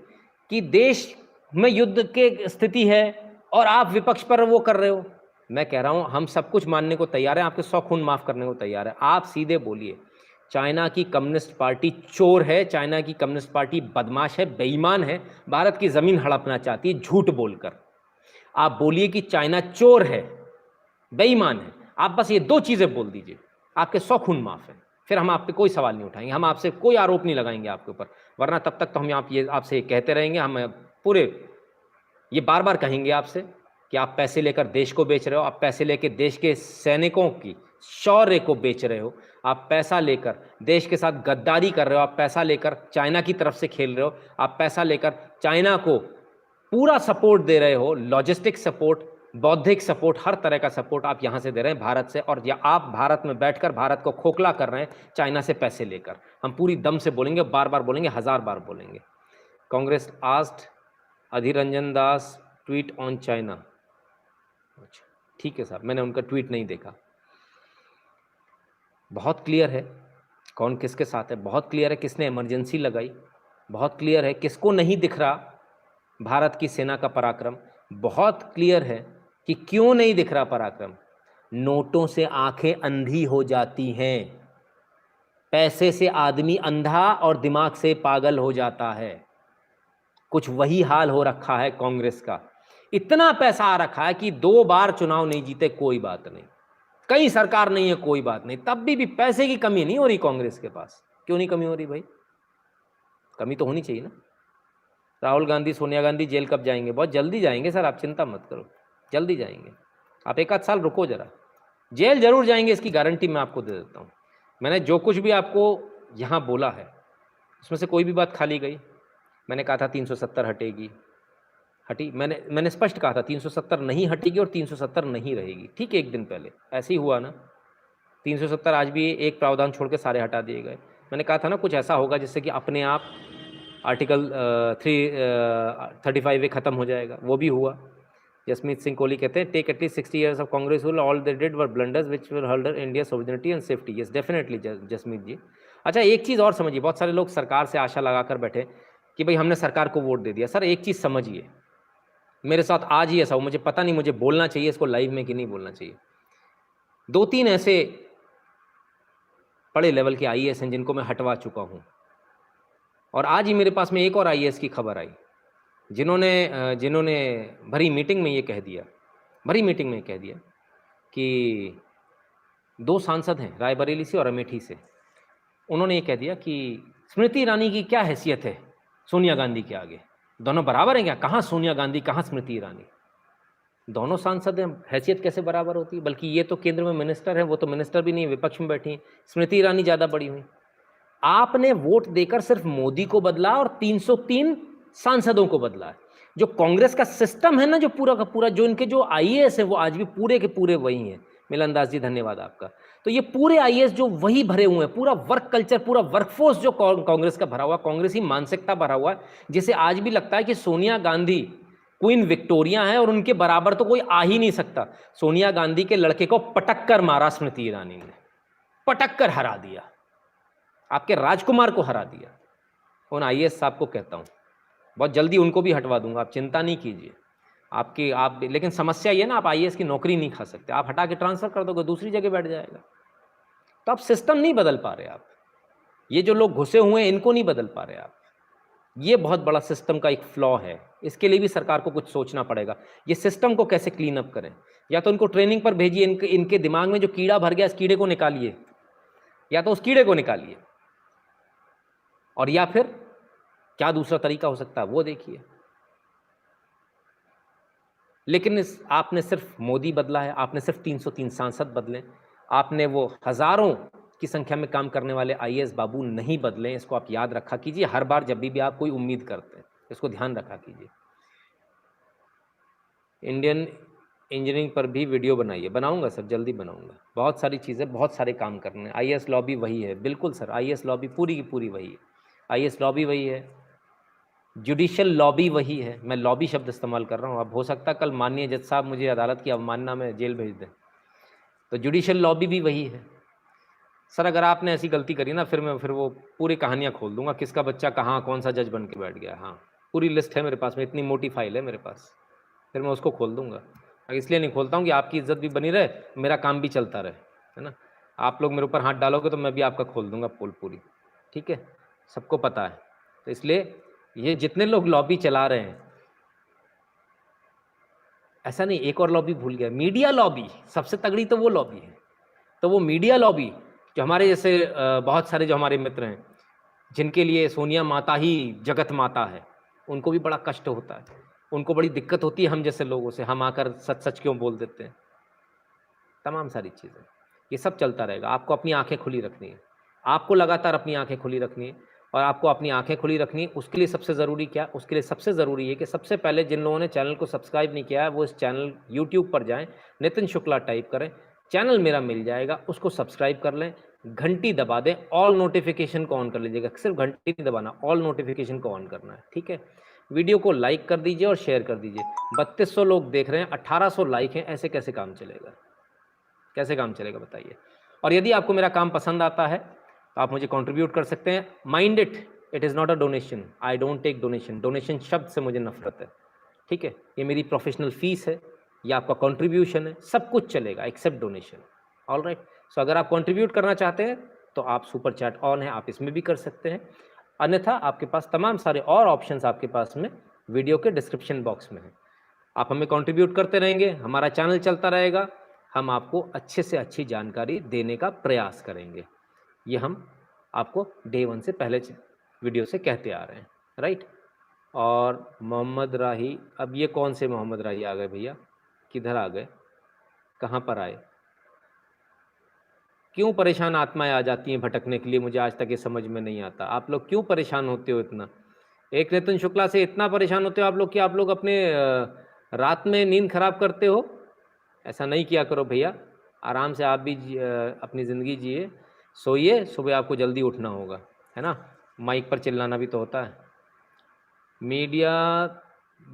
Speaker 1: कि देश में युद्ध की स्थिति है और आप विपक्ष पर वो कर रहे हो। मैं कह रहा हूँ हम सब कुछ मानने को तैयार हैं, आपके 100 खून माफ़ करने को तैयार है। आप सीधे बोलिए, चाइना की कम्युनिस्ट पार्टी चोर है, चाइना की कम्युनिस्ट पार्टी बदमाश है, बेईमान है, भारत की ज़मीन हड़पना चाहती है झूठ बोलकर। आप बोलिए कि चाइना चोर है, बेईमान है, आप बस ये 2 चीज़ें बोल दीजिए, आपके 100 खून माफ है, फिर हम आप पे कोई सवाल नहीं उठाएंगे, हम आपसे कोई आरोप नहीं लगाएंगे आपके ऊपर। वरना तब तक तो हम आपसे कहते रहेंगे, हम पूरे ये बार बार कहेंगे आपसे कि आप पैसे लेकर देश को बेच रहे हो, आप पैसे लेकर देश के सैनिकों की शौर्य को बेच रहे हो, आप पैसा लेकर देश के साथ गद्दारी कर रहे हो, आप पैसा लेकर चाइना की तरफ से खेल रहे हो, आप पैसा लेकर चाइना को पूरा सपोर्ट दे रहे हो, लॉजिस्टिक सपोर्ट, बौद्धिक सपोर्ट, हर तरह का सपोर्ट आप यहां से दे रहे हैं भारत से, और या आप भारत में बैठकर भारत को खोखला कर रहे हैं चाइना से पैसे लेकर। हम पूरी दम से बोलेंगे, बार बार बोलेंगे, 1000 बार बोलेंगे। Congress asked Adhir Ranjan Das tweet on China. अच्छा ठीक है साहब, मैंने उनका ट्वीट नहीं देखा। बहुत क्लियर है कौन किसके साथ है, बहुत क्लियर है किसने इमरजेंसी लगाई, बहुत क्लियर है किसको नहीं दिख रहा भारत की सेना का पराक्रम, बहुत क्लियर है कि क्यों नहीं दिख रहा पराक्रम। नोटों से आंखें अंधी हो जाती हैं, पैसे से आदमी अंधा और दिमाग से पागल हो जाता है। कुछ वही हाल हो रखा है कांग्रेस का। इतना पैसा आ रखा है कि 2 बार चुनाव नहीं जीते कोई बात नहीं, कई सरकार नहीं है कोई बात नहीं, तब भी पैसे की कमी नहीं हो रही कांग्रेस के पास। क्यों नहीं कमी हो रही भाई? कमी तो होनी चाहिए ना। राहुल गांधी सोनिया गांधी जेल कब जाएंगे? बहुत जल्दी जाएंगे सर, आप चिंता मत करो, जल्दी जाएंगे। आप 1 आध साल रुको जरा, जेल जरूर जाएंगे, इसकी गारंटी मैं आपको दे देता हूँ। मैंने जो कुछ भी आपको यहाँ बोला है उसमें से कोई भी बात खाली गई? मैंने कहा था 370 हटेगी, हटी। मैंने स्पष्ट कहा था 370 नहीं हटेगी और 370 नहीं रहेगी। ठीक है, 1 दिन पहले ऐसे ही हुआ ना, 370 आज भी एक प्रावधान छोड़ के सारे हटा दिए गए। मैंने कहा था ना कुछ ऐसा होगा जिससे कि अपने आप आर्टिकल 335A ख़त्म हो जाएगा, वो भी हुआ। जसमीत सिंह कोहली कहते हैं take at least 60 years of Congress rule, all they did were blunders which will hinder India sovereignty and safety. Yes definitely Jasmeet ji. अच्छा एक चीज़ और समझिए, बहुत सारे लोग सरकार से आशा लगाकर बैठे कि भाई हमने सरकार को वोट दे दिया। सर एक चीज़ समझिए, मेरे साथ आज ही ऐसा हो, मुझे पता नहीं मुझे बोलना चाहिए इसको लाइव में कि नहीं बोलना चाहिए। 2-3 ऐसे बड़े लेवल के IAS हैं जिनको मैं हटवा चुका हूँ, और आज ही मेरे पास में एक और IAS की खबर आई जिन्होंने भरी मीटिंग में ये कह दिया कि 2 सांसद हैं रायबरेली से और अमेठी से, उन्होंने ये कह दिया कि स्मृति ईरानी की क्या हैसियत है सोनिया गांधी के आगे, दोनों बराबर हैं क्या? कहाँ सोनिया गांधी, कहाँ स्मृति ईरानी? दोनों सांसद हैं, हैसियत कैसे बराबर होती है? बल्कि ये तो केंद्र में मिनिस्टर है, वो तो मिनिस्टर भी नहीं, विपक्ष में बैठी हैं। स्मृति ईरानी ज़्यादा बड़ी हुई। आपने वोट देकर सिर्फ मोदी को बदला और 303 सांसदों को बदला है। जो कांग्रेस का सिस्टम है ना, जो पूरा का पूरा, जो इनके जो आईएएस है वो आज भी पूरे के पूरे वही हैं। मिलन दास जी धन्यवाद आपका। तो ये पूरे आईएएस जो वही भरे हुए हैं, पूरा वर्क कल्चर, पूरा वर्कफोर्स जो कांग्रेस का भरा हुआ, कांग्रेस ही मानसिकता भरा हुआ है, जिसे आज भी लगता है कि सोनिया गांधी क्वीन विक्टोरिया है और उनके बराबर तो कोई आ ही नहीं सकता। सोनिया गांधी के लड़के को पटक कर मारा स्मृति ईरानी ने, पटक कर हरा दिया, आपके राजकुमार को हरा दिया। उन आईएएस साहब को कहता हूं बहुत जल्दी उनको भी हटवा दूंगा, आप चिंता नहीं कीजिए। लेकिन समस्या ये ना, आप आईएएस की नौकरी नहीं खा सकते, आप हटा के ट्रांसफर कर दोगे, दूसरी जगह बैठ जाएगा। तो आप सिस्टम नहीं बदल पा रहे, आप ये जो लोग घुसे हुए हैं इनको नहीं बदल पा रहे आप। ये बहुत बड़ा सिस्टम का एक फ्लॉ है, इसके लिए भी सरकार को कुछ सोचना पड़ेगा। ये सिस्टम को कैसे क्लीन अप करें, या तो उनको ट्रेनिंग पर भेजिए, इनके दिमाग में जो कीड़ा भर गया इस कीड़े को निकालिए, या तो उस कीड़े को निकालिए, और या फिर क्या दूसरा तरीका हो सकता है वो देखिए। लेकिन आपने सिर्फ मोदी बदला है, आपने सिर्फ 303 सांसद बदले, आपने वो हजारों की संख्या में काम करने वाले आईएएस बाबू नहीं बदले। इसको आप याद रखा कीजिए हर बार जब भी आप कोई उम्मीद करते हैं, इसको ध्यान रखा कीजिए। इंडियन इंजीनियरिंग पर भी वीडियो बनाइए, बनाऊंगा सर, जल्दी बनाऊंगा। बहुत सारी चीज़ें, बहुत सारे काम करने हैं। आईएएस लॉबी वही है, बिल्कुल सर, आईएएस लॉबी पूरी की पूरी वही है, आईएएस लॉबी वही है, जुडिशियल लॉबी वही है। मैं लॉबी शब्द इस्तेमाल कर रहा हूँ, अब हो सकता है कल माननीय जज साहब मुझे अदालत की अवमानना में जेल भेज दें, तो जुडिशियल लॉबी भी वही है। सर अगर आपने ऐसी गलती करी ना, फिर वो पूरी कहानियाँ खोल दूंगा, किसका बच्चा कहाँ कौन सा जज बन के बैठ गया। हाँ, पूरी लिस्ट है मेरे पास में, इतनी मोटी फाइल है मेरे पास, फिर मैं उसको खोल दूंगा। इसलिए नहीं खोलता हूँ कि आपकी इज्जत भी बनी रहे, मेरा काम भी चलता रहे, है ना। आप लोग मेरे ऊपर हाथ डालोगे तो मैं भी आपका खोल दूंगा पोल पूरी, ठीक है, सबको पता है। तो इसलिए ये जितने लोग लॉबी चला रहे हैं, ऐसा नहीं, एक और लॉबी भूल गया, मीडिया लॉबी सबसे तगड़ी तो वो लॉबी है। तो वो मीडिया लॉबी जो हमारे जैसे बहुत सारे जो हमारे मित्र हैं जिनके लिए सोनिया माता ही जगत माता है, उनको भी बड़ा कष्ट होता है, उनको बड़ी दिक्कत होती है हम जैसे लोगों से, हम आकर सच सच क्यों बोल देते हैं, तमाम सारी चीज़ें। ये सब चलता रहेगा, आपको अपनी आंखें खुली रखनी है, आपको लगातार अपनी आंखें खुली रखनी है। और आपको अपनी आंखें खुली रखनी है, उसके लिए सबसे ज़रूरी क्या, उसके लिए सबसे ज़रूरी है कि सबसे पहले जिन लोगों ने चैनल को सब्सक्राइब नहीं किया है वो इस चैनल यूट्यूब पर जाएं, नितिन शुक्ला टाइप करें, चैनल मेरा मिल जाएगा, उसको सब्सक्राइब कर लें, घंटी दबा दें, ऑल नोटिफिकेशन को ऑन कर लीजिएगा, सिर्फ घंटी नहीं दबाना, ऑल नोटिफिकेशन को ऑन करना है, ठीक है। वीडियो को लाइक कर दीजिए और शेयर कर दीजिए। 3200 लोग देख रहे हैं, 1800 लाइक हैं, ऐसे कैसे काम चलेगा, कैसे काम चलेगा बताइए। और यदि आपको मेरा काम पसंद आता है तो आप मुझे कंट्रीब्यूट कर सकते हैं। Mind it is not a donation, I don't take donation, donation शब्द से मुझे नफरत है, ठीक है। ये मेरी प्रोफेशनल फीस है, ये आपका कंट्रीब्यूशन है, सब कुछ चलेगा एक्सेप्ट डोनेशन, ऑल राइट। सो अगर आप कंट्रीब्यूट करना चाहते हैं तो आप सुपर चैट ऑन है, आप इसमें भी कर सकते हैं, अन्यथा आपके पास तमाम सारे और ऑप्शंस आपके पास में वीडियो के डिस्क्रिप्शन बॉक्स में है। आप हमें कंट्रीब्यूट करते रहेंगे, हमारा चैनल चलता रहेगा, हम आपको अच्छे से अच्छी जानकारी देने का प्रयास करेंगे। ये हम आपको डे 1 से पहले वीडियो से कहते आ रहे हैं, राइट। और मोहम्मद राही, अब ये कौन से मोहम्मद राही आ गए भैया, किधर आ गए, कहाँ पर आए, क्यों परेशान आत्माएं आ जाती हैं भटकने के लिए, मुझे आज तक ये समझ में नहीं आता। आप लोग क्यों परेशान होते हो इतना, एक नितिन शुक्ला से इतना परेशान होते हो आप लोग कि आप लोग अपने रात में नींद खराब करते हो। ऐसा नहीं किया करो भैया, आराम से आप भी अपनी ज़िंदगी जिए, सोइए, सुबह आपको जल्दी उठना होगा, है ना। माइक पर चिल्लाना भी तो होता है। मीडिया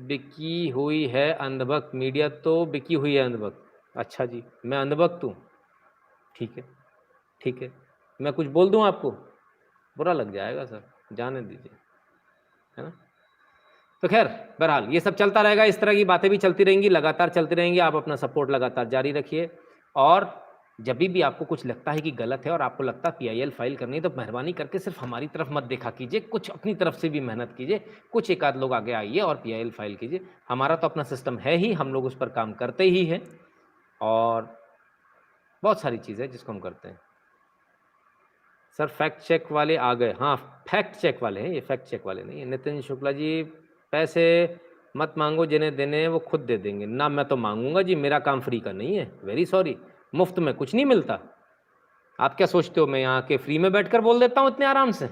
Speaker 1: बिकी हुई है अंधभक्त, मीडिया तो बिकी हुई है अंधभक्त, अच्छा जी, मैं अंधभक्त हूँ, ठीक है ठीक है, मैं कुछ बोल दूँ आपको, बुरा लग जाएगा सर, जाने दीजिए, है ना। तो खैर बहरहाल ये सब चलता रहेगा, इस तरह की बातें भी चलती रहेंगी, लगातार चलती रहेंगी। आप अपना सपोर्ट लगातार जारी रखिए, और जब भी आपको कुछ लगता है कि गलत है और आपको लगता है PIL फाइल करनी है, तो मेहरबानी करके सिर्फ हमारी तरफ मत देखा कीजिए, कुछ अपनी तरफ से भी मेहनत कीजिए, कुछ एक आध लोग आगे आइए और PIL फाइल कीजिए। हमारा तो अपना सिस्टम है ही, हम लोग उस पर काम करते ही हैं, और बहुत सारी चीज़ें जिसको हम करते हैं। सर फैक्ट चेक वाले आ गए। हाँ, फैक्ट चेक वाले हैं ये, फैक्ट चेक वाले नहीं है। नितिन शुक्ला जी, पैसे मत मांगो, जिन्हें देने हैं वो खुद दे देंगे ना। मैं तो मांगूंगा जी, मेरा काम फ्री का नहीं है, वेरी सॉरी। मुफ्त में कुछ नहीं मिलता। आप क्या सोचते हो मैं यहाँ के फ्री में बैठकर बोल देता हूँ इतने आराम से?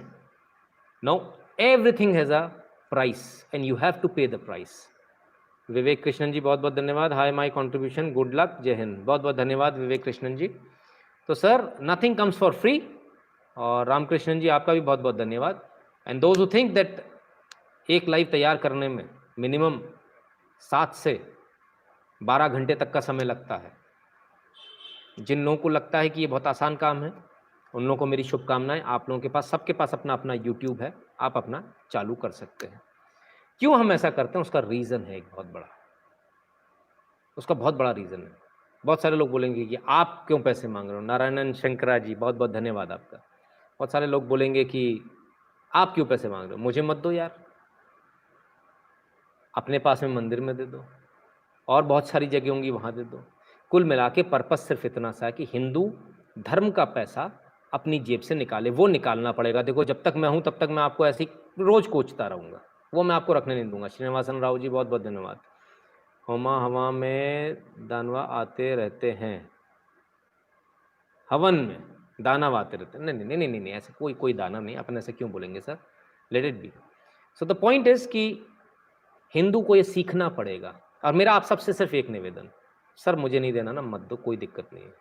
Speaker 1: No, everything has a price and you have to pay the price. Vivek Krishnan ji बहुत बहुत धन्यवाद। Hi my contribution, good luck, Jai Hind. बहुत बहुत धन्यवाद विवेक कृष्णन जी। तो sir nothing comes for free. और रामकृष्णन जी आपका भी बहुत बहुत धन्यवाद। And those who think that एक लाइव तैयार करने में मिनिमम 7 से 12 घंटे तक का समय लगता है, जिन लोगों को लगता है कि ये बहुत आसान काम है, उन लोगों को मेरी शुभकामनाएं। आप लोगों के पास, सबके पास अपना अपना यूट्यूब है, आप अपना चालू कर सकते हैं। क्यों हम ऐसा करते हैं उसका रीज़न है एक बहुत बड़ा, उसका बहुत बड़ा रीज़न है। बहुत सारे लोग बोलेंगे कि आप क्यों पैसे मांग रहे हो। नारायणन शंकरा जी बहुत बहुत धन्यवाद आपका। बहुत सारे लोग बोलेंगे कि आप क्यों पैसे मांग रहे हो, मुझे मत दो यार, अपने पास में मंदिर में दे दो, और बहुत सारी जगह होंगी वहाँ दे दो। कुल मिला के पर्पस सिर्फ इतना सा है कि हिंदू धर्म का पैसा अपनी जेब से निकाले, वो निकालना पड़ेगा। देखो जब तक मैं हूँ तब तक मैं आपको ऐसे ही रोज कोचता रहूँगा, वो मैं आपको रखने नहीं दूंगा। श्रीनिवासन राव जी बहुत बहुत धन्यवाद। होमा हवा में दानवा आते रहते हैं, हवन में दानव आते रहते हैं। नहीं नहीं नहीं नहीं नहीं, ऐसे कोई दानव नहीं, अपन ऐसे क्यों बोलेंगे sir, let it be. So the point is कि हिंदू को ये सीखना पड़ेगा। और मेरा आप सबसे सिर्फ एक निवेदन, सर मुझे नहीं देना ना, मत दो, कोई दिक्कत नहीं है।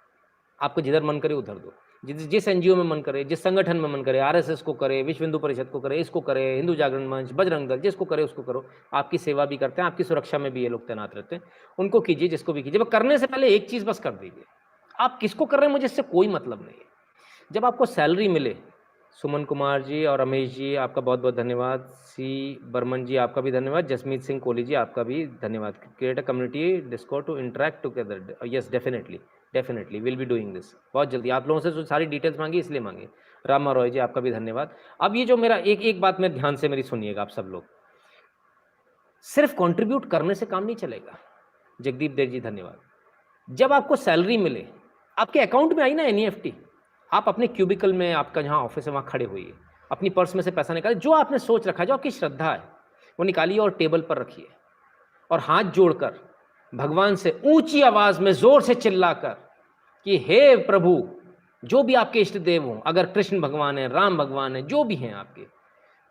Speaker 1: आपको जिधर मन करे उधर दो, जिस एनजीओ में मन करे, जिस संगठन में मन करे, आरएसएस को करे, विश्व हिंदू परिषद को करे, इसको करे, हिंदू जागरण मंच, बजरंग दल, जिसको करे उसको करो। आपकी सेवा भी करते हैं, आपकी सुरक्षा में भी ये लोग तैनात रहते हैं, उनको कीजिए, जिसको भी कीजिए। करने से पहले एक चीज़ बस कर दीजिए, आप किसको कर रहे हैं मुझे इससे कोई मतलब नहीं है। जब आपको सैलरी मिले, सुमन कुमार जी और रमेश जी आपका बहुत बहुत धन्यवाद। सी बर्मन जी आपका भी धन्यवाद। जसमीत सिंह कोहली जी आपका भी धन्यवाद। Create a community Discord to interact together, yes definitely will be doing this. बहुत जल्दी आप लोगों से जो सारी डिटेल्स मांगी इसलिए मांगी। रामा रॉय जी आपका भी धन्यवाद। अब ये जो मेरा एक बात में ध्यान से मेरी सुनिएगा आप सब लोग, सिर्फ कंट्रीब्यूट करने से काम नहीं चलेगा। जगदीप देव जी धन्यवाद। जब आपको सैलरी मिले, आपके अकाउंट में आई ना एनईएफटी, आप अपने क्यूबिकल में, आपका जहाँ ऑफिस है वहाँ खड़े होइए, अपनी पर्स में से पैसा निकालिए, जो आपने सोच रखा है, जो आपकी श्रद्धा है वो निकालिए और टेबल पर रखिए, और हाथ जोड़कर भगवान से ऊंची आवाज में जोर से चिल्लाकर कि हे प्रभु, जो भी आपके इष्ट देव हों, अगर कृष्ण भगवान है, राम भगवान है, जो भी हैं आपके,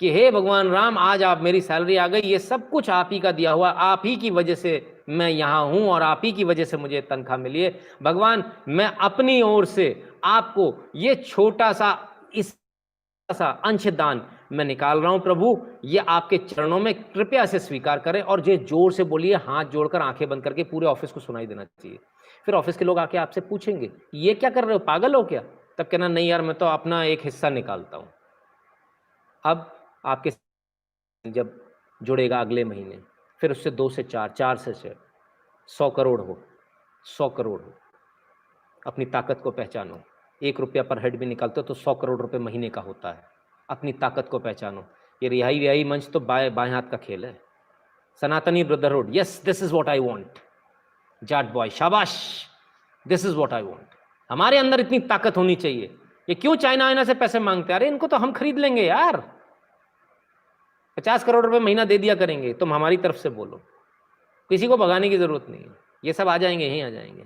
Speaker 1: कि हे भगवान राम, आज आप, मेरी सैलरी आ गई, ये सब कुछ आप ही का दिया हुआ, आप ही की वजह से मैं यहाँ हूँ और आप ही की वजह से मुझे तनख्वाह मिली है। भगवान मैं अपनी ओर से आपको ये छोटा सा, इस सा अंशदान मैं निकाल रहा हूं प्रभु, ये आपके चरणों में कृपया से स्वीकार करें। और जो जोर से बोलिए, हाथ जोड़कर आंखें बंद करके, पूरे ऑफिस को सुनाई देना चाहिए। फिर ऑफिस के लोग आके आपसे पूछेंगे ये क्या कर रहे हो, पागल हो क्या? तब कहना नहीं यार, मैं तो अपना एक हिस्सा निकालता हूं। अब आपके जब जुड़ेगा अगले महीने, फिर उससे 2 से 4, 4 से 6, 100 करोड़ हो, 100 करोड़ हो। अपनी ताकत को पहचानो। 1 रुपया पर हेड भी निकालते हो तो 100 करोड़ रुपए महीने का होता है। अपनी ताकत को पहचानो। ये रिहाई मंच तो बाएं हाथ का खेल है। Sanatani brotherhood, yes this is what I want. Jat boy, शाबाश, this is what I want. हमारे अंदर इतनी ताकत होनी चाहिए। ये क्यों चाइना से पैसे मांगते हैं? अरे इनको तो हम खरीद लेंगे यार, 50 करोड़ रुपए महीना दे दिया करेंगे। तुम हमारी तरफ से बोलो, किसी को भगाने की जरूरत नहीं है, ये सब आ जाएंगे, यहीं आ जाएंगे।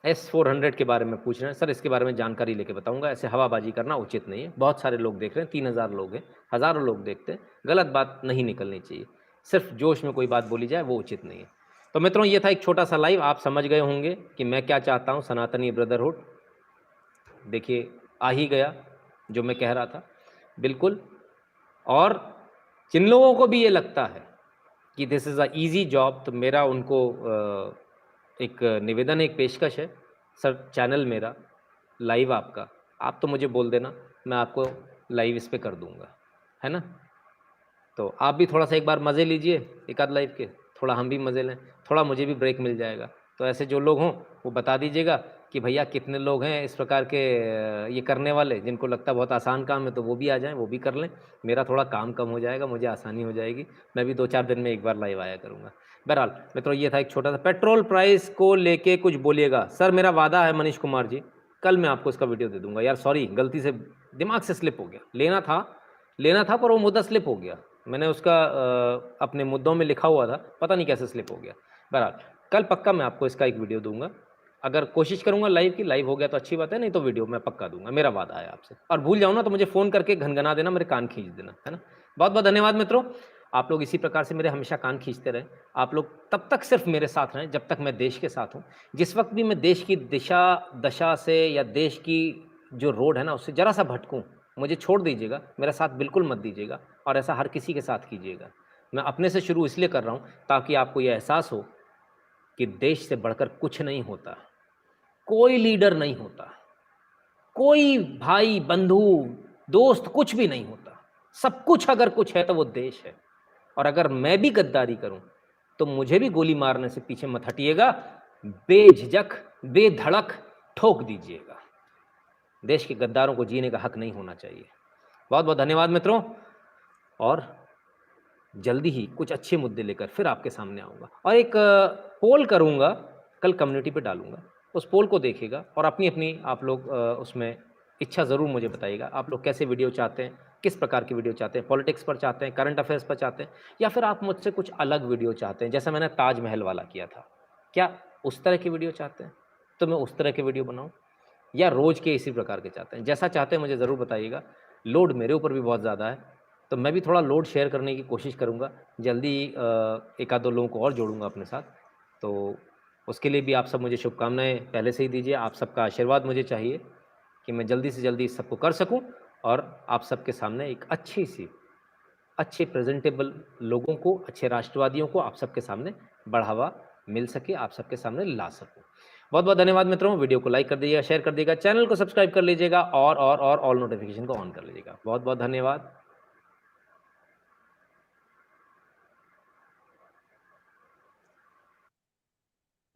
Speaker 1: S-400 के बारे में पूछ रहे हैं सर, इसके बारे में जानकारी लेके बताऊंगा। ऐसे हवाबाजी करना उचित नहीं है। बहुत सारे लोग देख रहे हैं, 3000 लोग हैं, हज़ारों लोग देखते हैं, गलत बात नहीं निकलनी चाहिए। सिर्फ जोश में कोई बात बोली जाए वो उचित नहीं है। तो मित्रों, ये था एक छोटा सा लाइव। आप समझ गए होंगे कि मैं क्या चाहता हूँ। सनातनी ब्रदरहुड देखिए आ ही गया जो मैं कह रहा था, बिल्कुल। और जिन लोगों को भी ये लगता है कि this is a easy job, तो मेरा उनको एक निवेदन, एक पेशकश है। सर चैनल मेरा लाइव आपका, आप तो मुझे बोल देना, मैं आपको लाइव इस पे कर दूंगा, है ना? तो आप भी थोड़ा सा एक बार मज़े लीजिए एक आध लाइव के, थोड़ा हम भी मज़े लें, थोड़ा मुझे भी ब्रेक मिल जाएगा। तो ऐसे जो लोग हों वो बता दीजिएगा कि भैया कितने लोग हैं इस प्रकार के ये करने वाले, जिनको लगता है बहुत आसान काम है तो वो भी आ जाएँ, वो भी कर लें। मेरा थोड़ा काम कम हो जाएगा, मुझे आसानी हो जाएगी। मैं भी 2-4 दिन में एक बार लाइव आया करूँगा। बहरहाल मित्रों, ये था एक छोटा-सा पेट्रोल प्राइस को लेके कुछ बोलिएगा। सर मेरा वादा है मनीष कुमार जी, कल मैं आपको इसका वीडियो दे दूँगा। यार सॉरी, गलती से दिमाग से स्लिप हो गया। लेना था पर वो मुद्दा स्लिप हो गया। मैंने उसका अपने मुद्दों में लिखा हुआ था, पता नहीं कैसे स्लिप हो गया। बहरहाल कल पक्का मैं आपको इसका एक वीडियो दूँगा। अगर कोशिश करूँगा लाइव की, लाइव हो गया तो अच्छी बात है, नहीं तो वीडियो मैं पक्का दूँगा, मेरा वादा है आपसे। और भूल जाऊँ ना तो मुझे फ़ोन करके घनघना देना, मेरे कान खींच देना, है ना? बहुत-बहुत धन्यवाद मित्रों। आप लोग इसी प्रकार से मेरे हमेशा कान खींचते रहें। आप लोग तब तक सिर्फ़ मेरे साथ रहें जब तक मैं देश के साथ हूँ। जिस वक़्त भी मैं देश की दशा से या देश की जो रोड है ना उससे ज़रा-सा भटकूँ, मुझे छोड़ दीजिएगा, मेरा साथ बिल्कुल मत दीजिएगा और ऐसा हर किसी के साथ कीजिएगा। मैं अपने से शुरू इसलिए कर रहा हूँ ताकि आपको ये एहसास हो कि देश से बढ़कर कुछ नहीं होता। कोई लीडर नहीं होता, कोई भाई, बंधु, दोस्त कुछ भी नहीं होता। सब कुछ अगर कुछ है तो वो देश है। और अगर मैं भी गद्दारी करूं तो मुझे भी गोली मारने से पीछे मत हटिएगा, बेझिझक, बेधड़क ठोक दीजिएगा। देश के गद्दारों को जीने का हक नहीं होना चाहिए। बहुत-बहुत धन्यवाद मित्रों, और जल्दी ही कुछ अच्छे मुद्दे लेकर फिर आपके सामने आऊँगा और एक पोल करूँगा, कल कम्युनिटी पे डालूँगा। उस पोल को देखिएगा और अपनी-अपनी आप लोग उसमें इच्छा ज़रूर मुझे बताइएगा। आप लोग कैसे वीडियो चाहते हैं, किस प्रकार की वीडियो चाहते हैं, पॉलिटिक्स पर चाहते हैं, करंट अफेयर्स पर चाहते हैं, या फिर आप मुझसे कुछ अलग वीडियो चाहते हैं, जैसा मैंने ताजमहल वाला किया था। क्या उस तरह की वीडियो चाहते हैं? तो मैं उस तरह की वीडियो बनाऊँ, या रोज़ के इसी प्रकार के चाहते हैं? जैसा चाहते हैं मुझे ज़रूर बताइएगा। लोड मेरे ऊपर भी बहुत ज़्यादा है, तो मैं भी थोड़ा लोड शेयर करने की कोशिश करूँगा। जल्दी एक आध 2 लोगों को और जोड़ूँगा अपने साथ। तो उसके लिए भी आप सब मुझे शुभकामनाएँ पहले से ही दीजिए। आप सबका आशीर्वाद मुझे चाहिए कि मैं जल्दी से जल्दी इस सबको कर सकूँ और आप सबके सामने एक अच्छे प्रेज़ेंटेबल लोगों को, अच्छे राष्ट्रवादियों को आप सबके सामने बढ़ावा मिल सके, आप सबके सामने ला सकूँ। बहुत-बहुत धन्यवाद मित्रों। वीडियो को लाइक कर दीजिएगा, शेयर कर दीजिएगा, चैनल को सब्सक्राइब कर लीजिएगा और ऑल नोटिफ़िकेशन को ऑन कर लीजिएगा। बहुत-बहुत धन्यवाद।